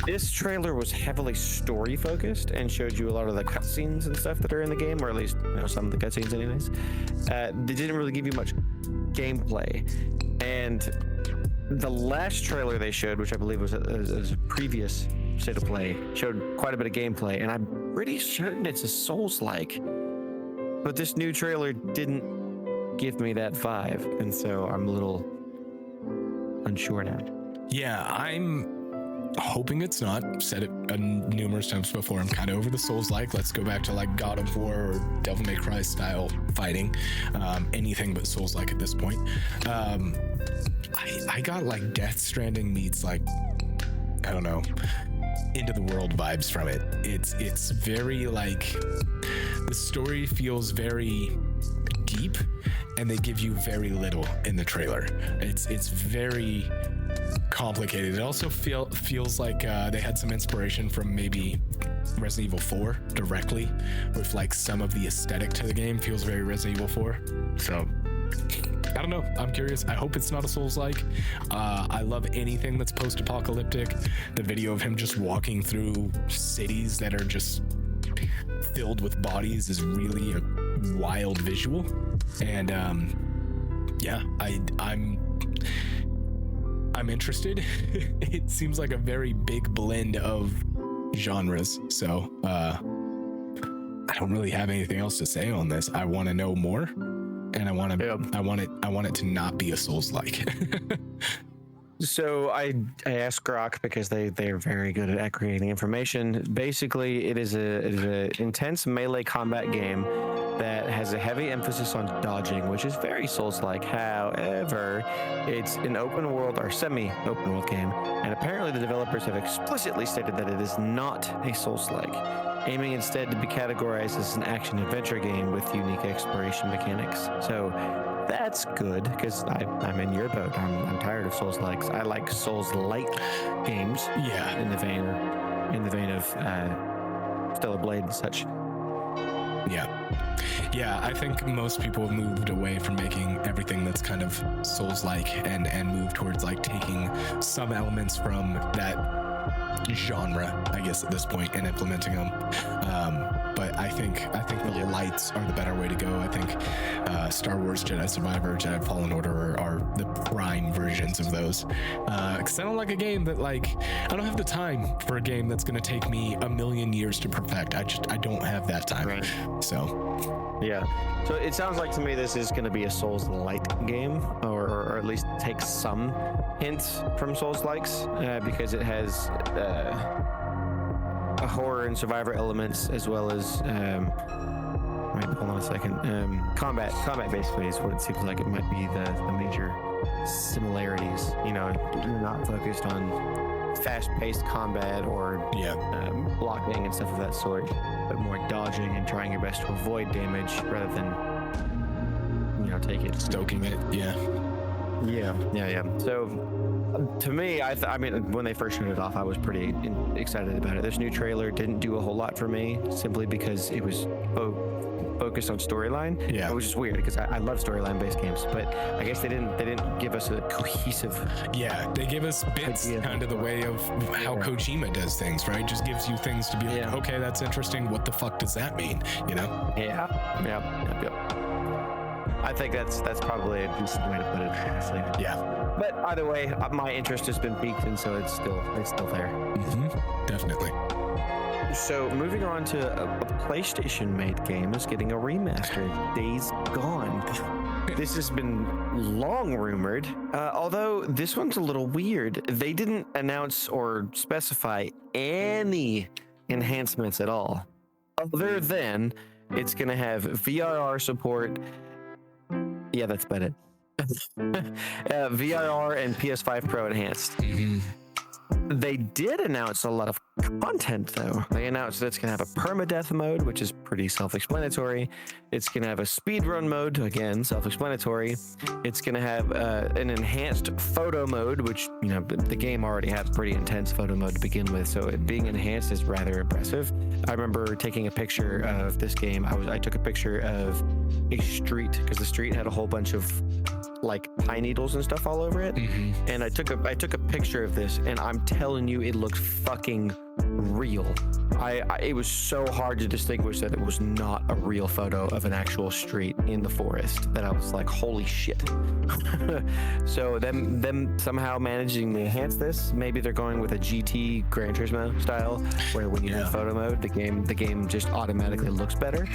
This trailer was heavily story focused and showed you a lot of the cutscenes and stuff that are in the game, or at least some of the cutscenes anyways. They didn't really give you much gameplay, and the last trailer they showed, which I believe was a previous state of play, showed quite a bit of gameplay, and I'm pretty certain it's a Souls-like, but this new trailer didn't give me that vibe, and so I'm a little unsure now. Yeah, I'm hoping it's not. Said it numerous times before. I'm kind of over the Souls-like. Let's go back to like God of War or Devil May Cry style fighting. Anything but Souls-like at this point. I got like Death Stranding meets like, I don't know, Into the World vibes from it. It's very like, the story feels very deep, and they give you very little in the trailer. It's very complicated. It also feels like they had some inspiration from maybe Resident Evil 4 directly, with like some of the aesthetic to the game feels very Resident Evil 4. So I don't know. I'm curious. I hope it's not a Souls-like. I love anything that's post-apocalyptic. The video of him just walking through cities that are just filled with bodies is really a wild visual. And I'm interested. It seems like a very big blend of genres. So I don't really have anything else to say on this. I want to know more, and I want it to not be a Souls-like. So I asked Grok because they're very good at aggregating information. Basically, it is a intense melee combat game that has a heavy emphasis on dodging, which is very Souls-like. However, it's an open world or semi-open world game, and apparently the developers have explicitly stated that it is not a Souls-like, aiming instead to be categorized as an action-adventure game with unique exploration mechanics. So that's good, because I'm in your boat. I'm tired of Souls-likes. I like Souls-like games. Yeah. In the vein of Stellar Blade and such. Yeah, I think most people have moved away from making everything that's kind of Souls-like and moved towards like taking some elements from that genre, I guess, at this point, and implementing them. But I think the lights are the better way to go. I think Star Wars Jedi Survivor, Jedi Fallen Order are the prime versions of those. Because I don't like a game that I don't have the time for a game that's going to take me a million years to perfect. I don't have that time. Right. So yeah. So it sounds like to me this is going to be a Souls-like game, or at least take some hints from Souls-likes, because it has a horror and survivor elements, as well as wait, hold on a second. Combat basically is what it seems like it might be the major similarities. You know, you're not focused on fast-paced combat or blocking and stuff of that sort, but more dodging and trying your best to avoid damage rather than take it, stoking it. Yeah. So to me, I mean, when they first showed it off, I was pretty excited about it. This new trailer didn't do a whole lot for me, simply because it was focused on storyline. Yeah, which is weird because I love storyline-based games, but I guess they didn't give us a cohesive. Yeah, they give us bits, kind of the way of how Kojima does things, right? Just gives you things to be like, okay, that's interesting. What the fuck does that mean? You know? Yeah. I think that's probably a decent way to put it, honestly. Yeah. But either way, my interest has been piqued, and so it's still there. Mm-hmm. Definitely. So moving on to a PlayStation-made game is getting a remaster, Days Gone. This has been long rumored, although this one's a little weird. They didn't announce or specify any enhancements at all, other than it's going to have VRR support. Yeah, that's about it. VRR and PS5 Pro enhanced. Mm-hmm. They did announce a lot of content, though. They announced that it's going to have a permadeath mode, which is pretty self-explanatory. It's going to have a speedrun mode, again, self-explanatory. It's going to have an enhanced photo mode, which, the game already had pretty intense photo mode to begin with, so it being enhanced is rather impressive. I remember taking a picture of this game. I took a picture of a street, because the street had a whole bunch of pine needles and stuff all over it. Mm-hmm. And I took a picture of this, and I'm telling you, it looks fucking real. It was so hard to distinguish that it was not a real photo of an actual street in the forest, that I was like, holy shit. So them somehow managing to enhance this, maybe they're going with a GT Gran Turismo style, where when you have photo mode, the game just automatically looks better,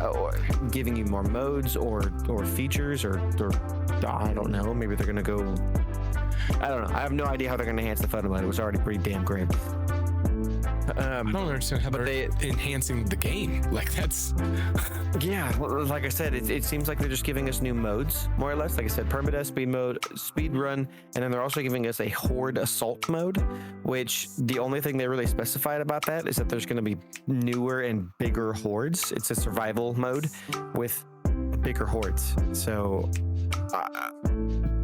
or giving you more modes or features, or I don't know, maybe they're gonna go, I don't know, I have no idea how they're gonna enhance the photo mode. It was already pretty damn great. I don't understand how they're enhancing the game. That's yeah, well, like I said, it seems like they're just giving us new modes, more or less. Like I said, permadeath, speed mode, speed run, and then they're also giving us a horde assault mode, which the only thing they really specified about that is that there's going to be newer and bigger hordes. It's a survival mode with bigger hordes. So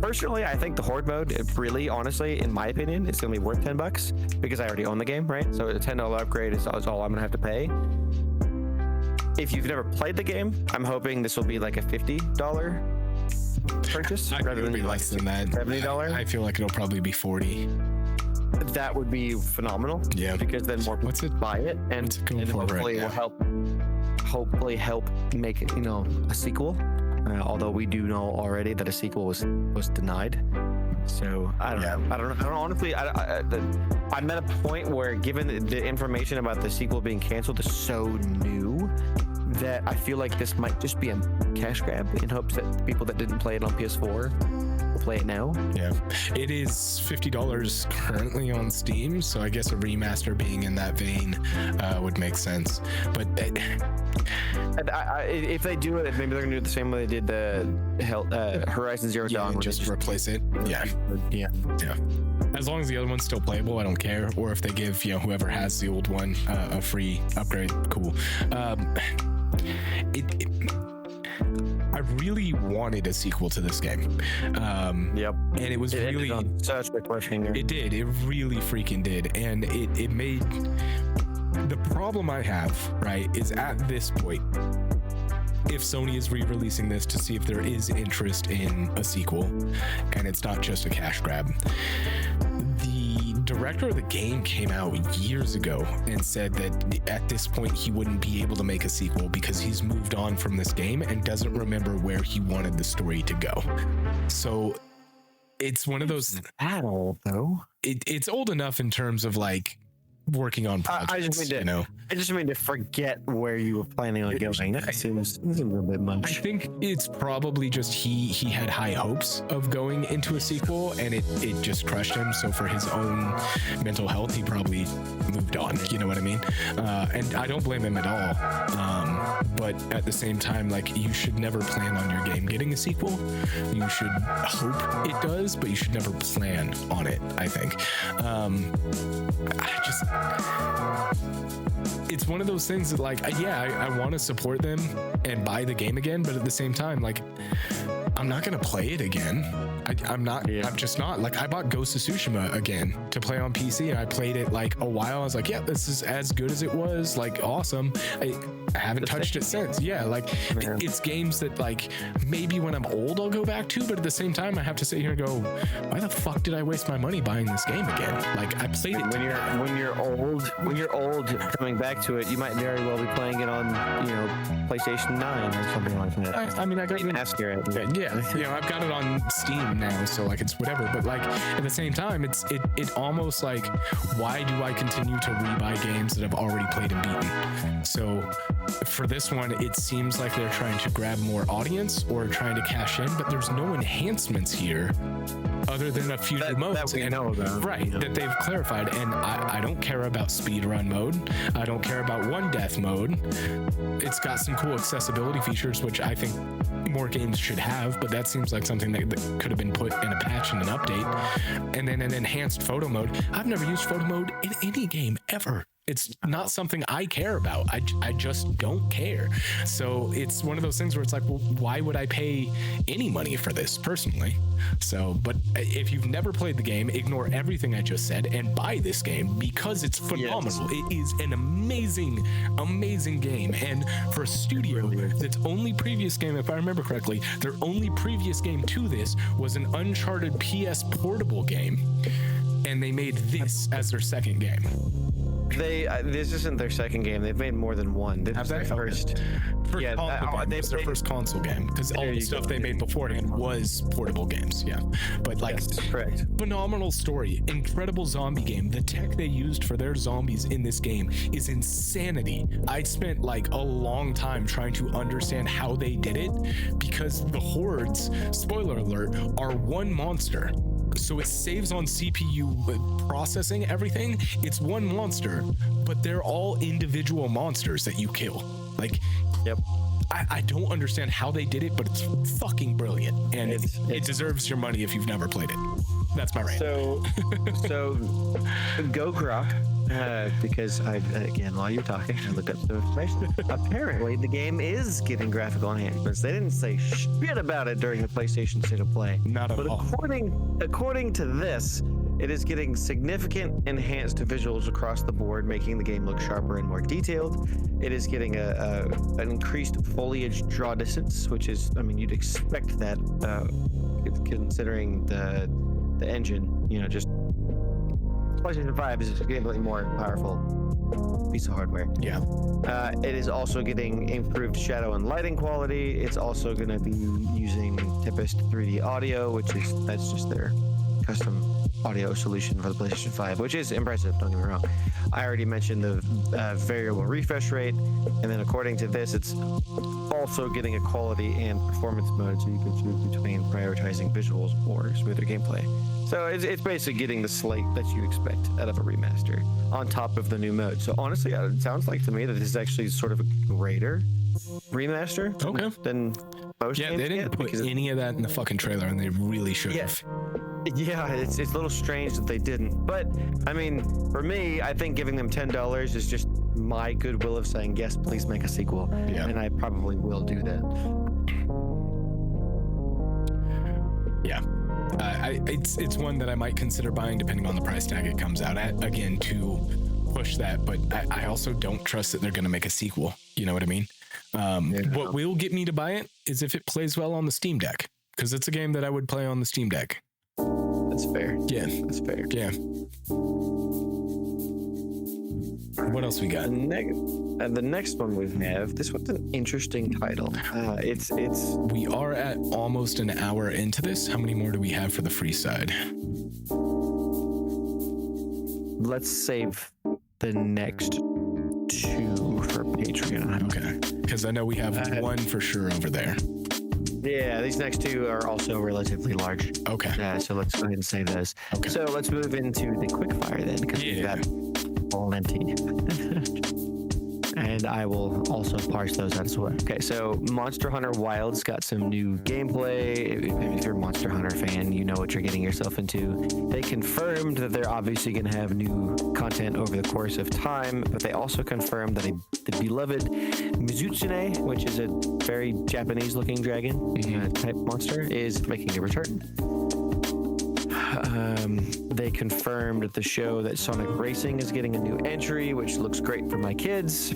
personally, I think the horde mode, honestly, in my opinion, it's going to be worth $10 because I already own the game, right? So a $10 upgrade is all I'm going to have to pay. If you've never played the game, I'm hoping this will be like a $50 purchase rather than less than that. $70. I feel like it'll probably be $40. That would be phenomenal. Yeah, because then more people buy it, and hopefully it will help make a sequel. Although we do know already that a sequel was denied. So I don't know. Honestly, I'm at a point where, given the information about the sequel being canceled is so new, that I feel like this might just be a cash grab in hopes that people that didn't play it on PS4 will play it now. Yeah, it is $50 currently on Steam, so I guess a remaster being in that vein would make sense. But if they do it, maybe they're gonna do it the same way they did the Horizon Zero Dawn. Just replace it. Yeah. Yeah. As long as the other one's still playable, I don't care. Or if they give whoever has the old one a free upgrade, cool. I really wanted a sequel to this game. Yep. And it was really on such a cliffhanger. It did. It really freaking did. And it made the problem I have, right, is at this point, if Sony is re-releasing this to see if there is interest in a sequel and it's not just a cash grab. The director of the game came out years ago and said that at this point he wouldn't be able to make a sequel because he's moved on from this game and doesn't remember where he wanted the story to go. So it's one of those at all though. It's old enough in terms of like working on projects. I just mean to forget where you were planning on going. That seems a little bit much. I think it's probably just he had high hopes of going into a sequel and it just crushed him. So for his own mental health, he probably moved on. You know what I mean? And I don't blame him at all. But at the same time, like, you should never plan on your game getting a sequel. You should hope it does, but you should never plan on it, I think. It's one of those things that, like, I want to support them and buy the game again, but at the same time, like, I'm not going to play it again. I'm just not. Like, I bought Ghost of Tsushima again to play on PC, and I played it like a while. I was like, yeah, this is as good as it was. Like, awesome. I haven't touched it since. Yeah, like, it's games that, like, maybe when I'm old I'll go back to, but at the same time I have to sit here and go, why the fuck did I waste my money buying this game again? Like, I played it when you're old coming back to it, you might very well be playing it on, PlayStation 9 or something like that. I mean, I got it. Yeah, I've got it on Steam now, so like it's whatever. But like at the same time, it almost like, why do I continue to rebuy games that I've already played and beaten? So for this one, it seems like they're trying to grab more audience or trying to cash in, but there's no enhancements here other than a few new modes that they've clarified. And I don't care about speedrun mode. I don't care about one death mode. It's got some cool accessibility features, which I think more games should have, but that seems like something that could have been put in a patch and an update. And then an enhanced photo mode. I've never used photo mode in any game ever. It's not something I care about. I just don't care. So it's one of those things where it's like, well, why would I pay any money for this personally? So, but if you've never played the game, ignore everything I just said and buy this game because it's phenomenal. Yes. It is an amazing, amazing game. And for a studio that's only previous game, if I remember correctly, their only previous game to this was an Uncharted PS portable game. And they made this as their second game. This isn't their second game. They've made more than one. This is their first. It's their first console game because all the stuff they made beforehand was portable games. Yeah, but like, yes, correct. Phenomenal story, incredible zombie game. The tech they used for their zombies in this game is insanity. I spent like a long time trying to understand how they did it because the hordes, spoiler alert, are one monster. So it saves on CPU processing everything. It's one monster, but they're all individual monsters that you kill. Like, yep. I don't understand how they did it, but it's fucking brilliant, and it deserves your money if you've never played it. That's my rant. So go Grok, because again, while you're talking, I looked up some information. Apparently, the game is getting graphical enhancements. They didn't say shit about it during the PlayStation State of Play. Not at all. But according to this, it is getting significant enhanced visuals across the board, making the game look sharper and more detailed. It is getting an increased foliage draw distance, which is, I mean, you'd expect that, considering the engine. Just PlayStation 5 is significantly more powerful piece of hardware. Yeah. It is also getting improved shadow and lighting quality. It's also going to be using Tempest 3D audio, that's just their custom audio solution for the PlayStation 5, which is impressive, don't get me wrong. I already mentioned the variable refresh rate, and then according to this, it's also getting a quality and performance mode, so you can choose between prioritizing visuals or smoother gameplay. So it's basically getting the slate that you expect out of a remaster on top of the new mode. So honestly, it sounds like to me that this is actually sort of a greater remaster than most Yeah, games they didn't get, put because any of that in the fucking trailer, and they really should have. yeah, it's a little strange that they didn't. But I mean, for me, I think giving them $10 is just my goodwill of saying, yes, please make a sequel. Yeah. And I probably will do that. Yeah. It's one that I might consider buying depending on the price tag it comes out at, again, to push that. But I also don't trust that they're going to make a sequel. You know what I mean? What will get me to buy it is if it plays well on the Steam Deck, because it's a game that I would play on the Steam Deck. That's fair. Yeah. That's fair. Yeah. What else we got? The next one we have, this one's an interesting title. We are at almost an hour into this. How many more do we have for the free side? Let's save the next 2 for Patreon. Okay. Because I know we have one for sure over there. Yeah, these next 2 are also relatively large. Okay. So let's go ahead and save those. Okay. So let's move into the quickfire then, because we've got all empty. And I will also parse those out as well. Okay, so Monster Hunter Wilds got some new gameplay. If you're a Monster Hunter fan, you know what you're getting yourself into. They confirmed that they're obviously going to have new content over the course of time, but they also confirmed that the beloved Mizutsune, which is a very Japanese-looking dragon type monster, is making a return. They confirmed at the show that Sonic Racing is getting a new entry, which looks great for my kids.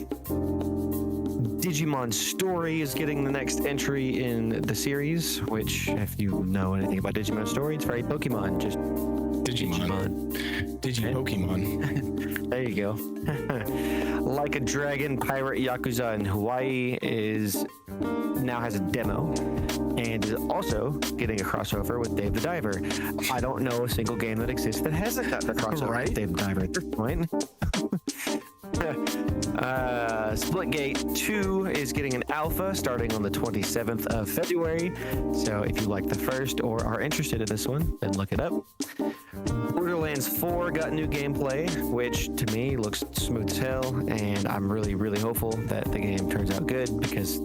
Digimon Story is getting the next entry in the series, which, if you know anything about Digimon Story, it's very Pokemon, just Digimon. Digi-Pokemon. There you go. Like a Dragon Pirate Yakuza in Hawaii now has a demo, and is also getting a crossover with Dave the Diver. I don't know a single game that exists that hasn't got the crossover with Dave the Diver at this point. Splitgate 2 is getting an alpha starting on the 27th of February. So if you like the first or are interested in this one, then look it up. Borderlands 4 got new gameplay, which to me looks smooth as hell, and I'm really, really hopeful that the game turns out good because,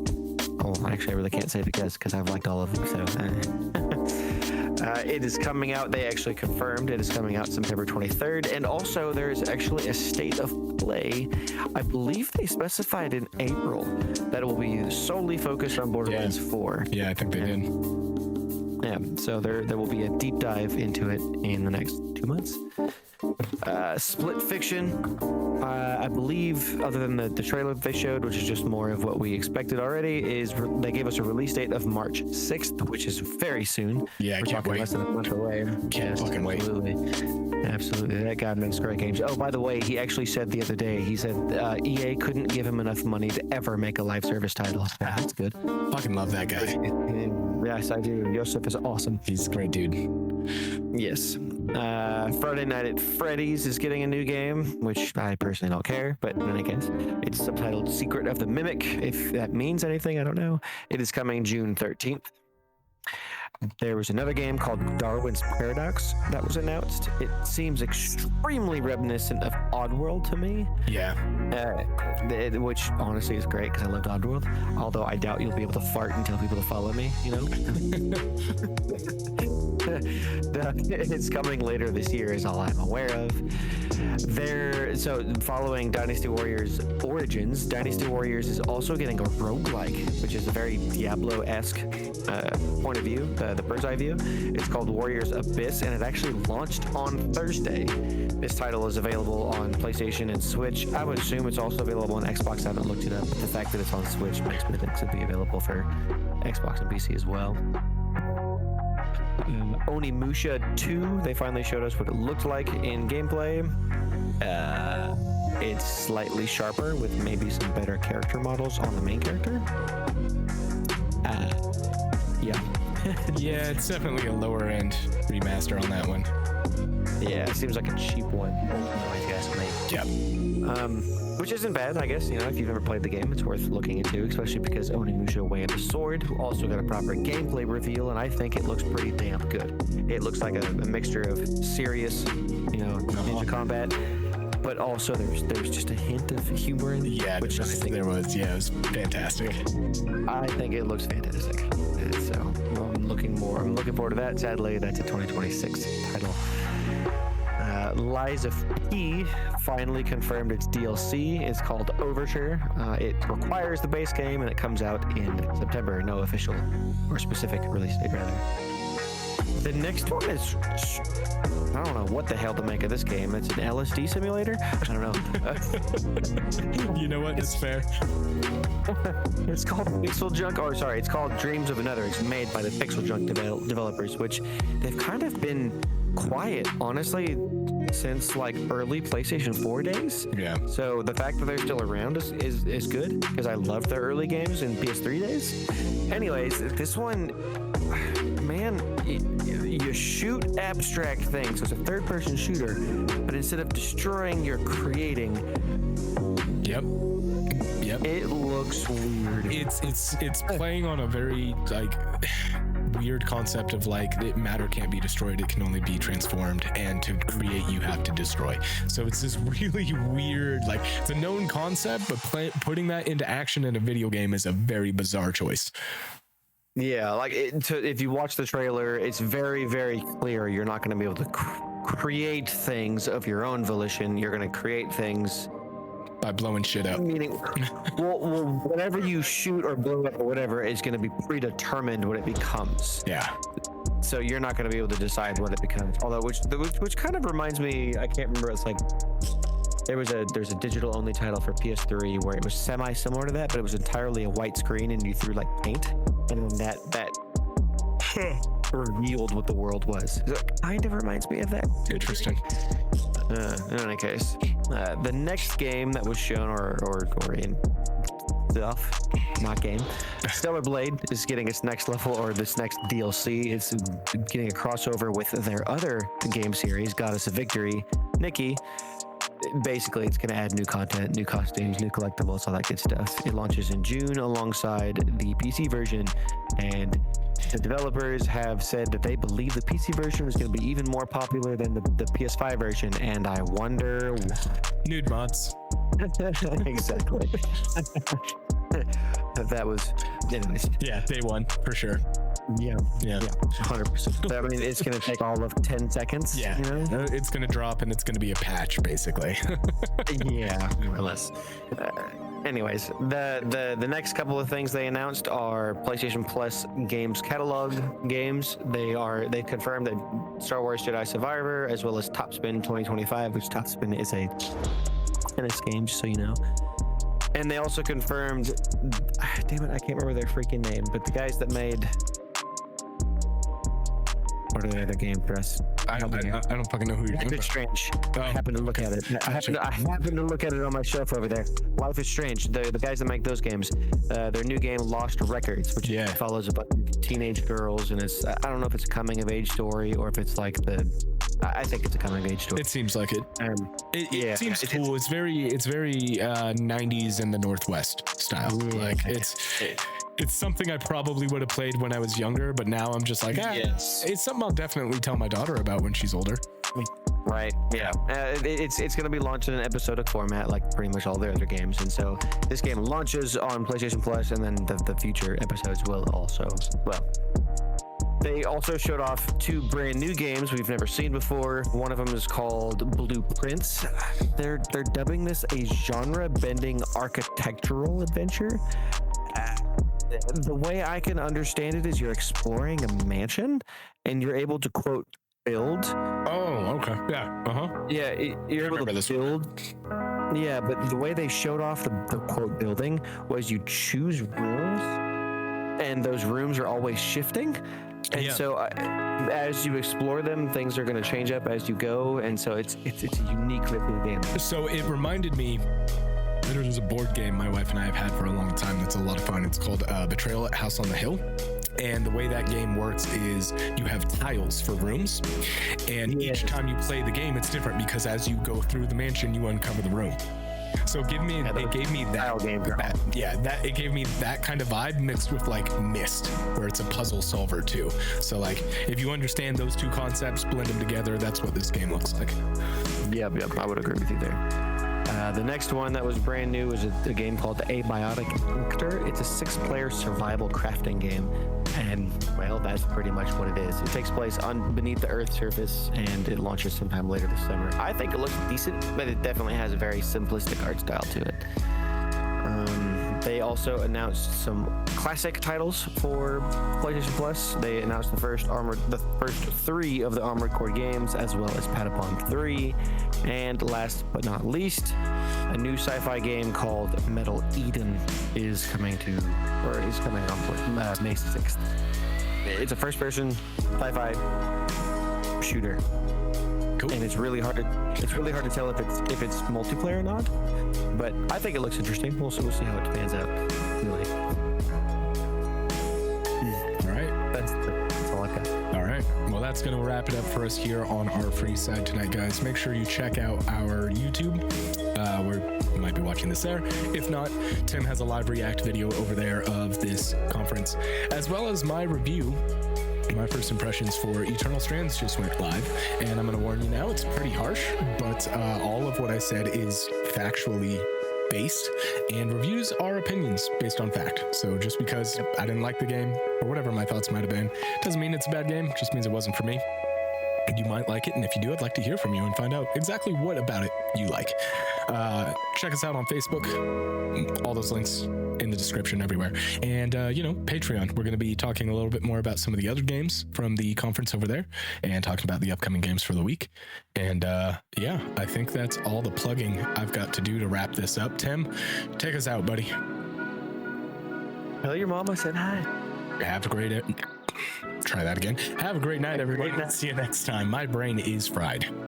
actually I really can't say because I've liked all of them, so it is coming out. They actually confirmed it is coming out September 23rd, and also there is actually a state of play. I believe they specified in April that it will be solely focused on Borderlands 4. Yeah, I think they did. Yeah, so there will be a deep dive into it in the next 2 months. Split Fiction, I believe, other than the trailer that they showed, which is just more of what we expected already, they gave us a release date of March 6th, which is very soon. Yeah, We're talking less than a month away. Can't fucking wait. Absolutely. That guy makes great games. Oh, by the way, he actually said the other day, he said EA couldn't give him enough money to ever make a live service title. That's good. Fucking love that guy. Yes, I do. Joseph is awesome. He's a great dude. Yes. Friday Night at Freddy's is getting a new game, which I personally don't care, but in any case, it's subtitled Secret of the Mimic. If that means anything, I don't know. It is coming June 13th. There was another game called Darwin's Paradox that was announced. It seems extremely reminiscent of Oddworld to me. Yeah. Which honestly is great because I loved Oddworld. Although I doubt you'll be able to fart and tell people to follow me, you know? It's coming later this year is all I'm aware of. So following Dynasty Warriors Origins, Dynasty Warriors is also getting a roguelike, which is a very Diablo-esque point of view, the bird's eye view. It's called Warriors Abyss, and it actually launched on Thursday. This title is available on PlayStation and Switch. I would assume it's also available on Xbox. I haven't looked it up. The fact that it's on Switch makes me think it could be available for Xbox and PC as well. Onimusha 2, they finally showed us what it looked like in gameplay. It's slightly sharper with maybe some better character models on the main character. Yeah. Yeah, it's definitely a lower end remaster on that one. Yeah, it seems like a cheap one. If you ask me. Yeah. Which isn't bad, I guess. If you've never played the game, it's worth looking into, especially because Onimusha Way of the Sword also got a proper gameplay reveal, and I think it looks pretty damn good. It looks like a mixture of serious, ninja combat, but also there's just a hint of humor in it. Yeah, which I think there was. Yeah, it was fantastic. I think it looks fantastic. And so I'm looking forward to that. Sadly, that's a 2026 title. Lies of P finally confirmed its DLC. It's called Overture. It requires the base game, and it comes out in September. No official or specific release date, rather. The next one is, I don't know what the hell to make of this game. It's an LSD simulator? I don't know. You know what? It's fair. It's called Pixel Junk, it's called Dreams of Another. It's made by the Pixel Junk developers, which they've kind of been quiet, honestly, since like early PlayStation 4 days. Yeah. So the fact that they're still around is good, because I loved their early games in PS3 days. Anyways, this one, man, you shoot abstract things. It's a third-person shooter, but instead of destroying, you're creating. Yep. It looks weird. It's playing on a very weird concept of matter can't be destroyed, it can only be transformed, and to create you have to destroy. So it's this really weird, it's a known concept, but putting that into action in a video game is a very bizarre choice. Yeah, if you watch the trailer, it's very, very clear you're not going to be able to create things of your own volition. You're going to create things by blowing shit up. Meaning, well, whatever you shoot or blow up or whatever is going to be predetermined what it becomes. Yeah. So you're not going to be able to decide what it becomes. Although, which kind of reminds me, I can't remember. It's there's a digital only title for PS3 where it was semi-similar to that, but it was entirely a white screen and you threw paint, and then that revealed what the world was. So it kind of reminds me of that. Interesting. In any case, the next game that was shown or in stuff, not game, Stellar Blade is getting its next level or this next DLC. It's getting a crossover with their other game series, Goddess of Victory, Nikki. Basically, it's going to add new content, new costumes, new collectibles, all that good stuff. It launches in June alongside the PC version, and the developers have said that they believe the PC version is going to be even more popular than the PS5 version, and I wonder why. Nude mods. Exactly. That was, anyways. Yeah, day one, for sure. Yeah, 100%. I mean, it's going to take all of 10 seconds. Yeah, it's going to drop and it's going to be a patch, basically. Yeah, more or less. Anyways, the next couple of things they announced are PlayStation Plus games catalog games. They confirmed that Star Wars Jedi Survivor, as well as Top Spin 2025, which Top Spin is a tennis game, just so you know. And they also confirmed, damn it, I can't remember their freaking name, but the guys that made, what are the other game for us? I don't fucking know who you're talking Life is about. Strange. Oh. I happened to look at it. I happened to look at it on my shelf over there. Life is Strange. The guys that make those games, their new game Lost Records, which follows a bunch of teenage girls, and it's, I don't know if it's a coming of age story or if it's I think it's a coming of age story. It seems like it. It seems cool. It's very 90s in the Northwest style. Yeah, it's something I probably would have played when I was younger, but now I'm just it's something I'll definitely tell my daughter about when she's older. Right. Yeah. It's going to be launched in an episodic format, like pretty much all their other games, and so this game launches on PlayStation Plus, and then the future episodes will also. Well, they also showed off 2 brand new games we've never seen before. One of them is called Blueprints. They're dubbing this a genre-bending architectural adventure. The way I can understand it is you're exploring a mansion, and you're able to, quote, build. Oh, okay. Yeah. Uh-huh. Yeah, you're able to build. Yeah, but the way they showed off the quote building was you choose rooms, and those rooms are always shifting. And so as you explore them, things are going to change up as you go, and so it's a unique looking game. So it reminded me, there's a board game my wife and I have had for a long time that's a lot of fun. It's called Betrayal at House on the Hill. And the way that game works is you have tiles for rooms, and each time you play the game, it's different because as you go through the mansion, you uncover the room. So it gave me that it gave me that kind of vibe mixed with like Myst, where it's a puzzle solver too. So like if you understand those two concepts, blend them together, that's what this game looks like. Yep, I would agree with you there. The next one that was brand new is a game called The Abiotic Inctor. It's a 6-player survival crafting game. And, well, that's pretty much what it is. It takes place beneath the Earth's surface, and it launches sometime later this summer. I think it looks decent, but it definitely has a very simplistic art style to it. They also announced some classic titles for PlayStation Plus. They announced the first 3 of the Armored Core games, as well as Patapon 3. And last but not least, a new sci-fi game called Metal Eden is coming on May 6th. It's a first-person sci-fi shooter. Cool. And it's really hard to tell if it's multiplayer or not. But I think it looks interesting. We'll see how it pans out. Really. All right. That's all I got. All right. Well, that's going to wrap it up for us here on our free side tonight, guys. Make sure you check out our YouTube. You might be watching this there. If not, Tim has a live react video over there of this conference, as well as my review. My first impressions for Eternal Strands just went live, and I'm going to warn you now, it's pretty harsh, but all of what I said is factually based, and reviews are opinions based on fact. So just because I didn't like the game, or whatever my thoughts might have been, doesn't mean it's a bad game, it just means it wasn't for me. You might like it, and if you do, I'd like to hear from you and find out exactly what about it you like. Check us out on Facebook, all those links in the description everywhere, and Patreon. We're going to be talking a little bit more about some of the other games from the conference over there, and talking about the upcoming games for the week. And I think that's all the plugging I've got to do to wrap this up. Tim, take us out, buddy. Tell your mama said hi. Have a great try that again. Have a great night, everybody. See you next time. My brain is fried.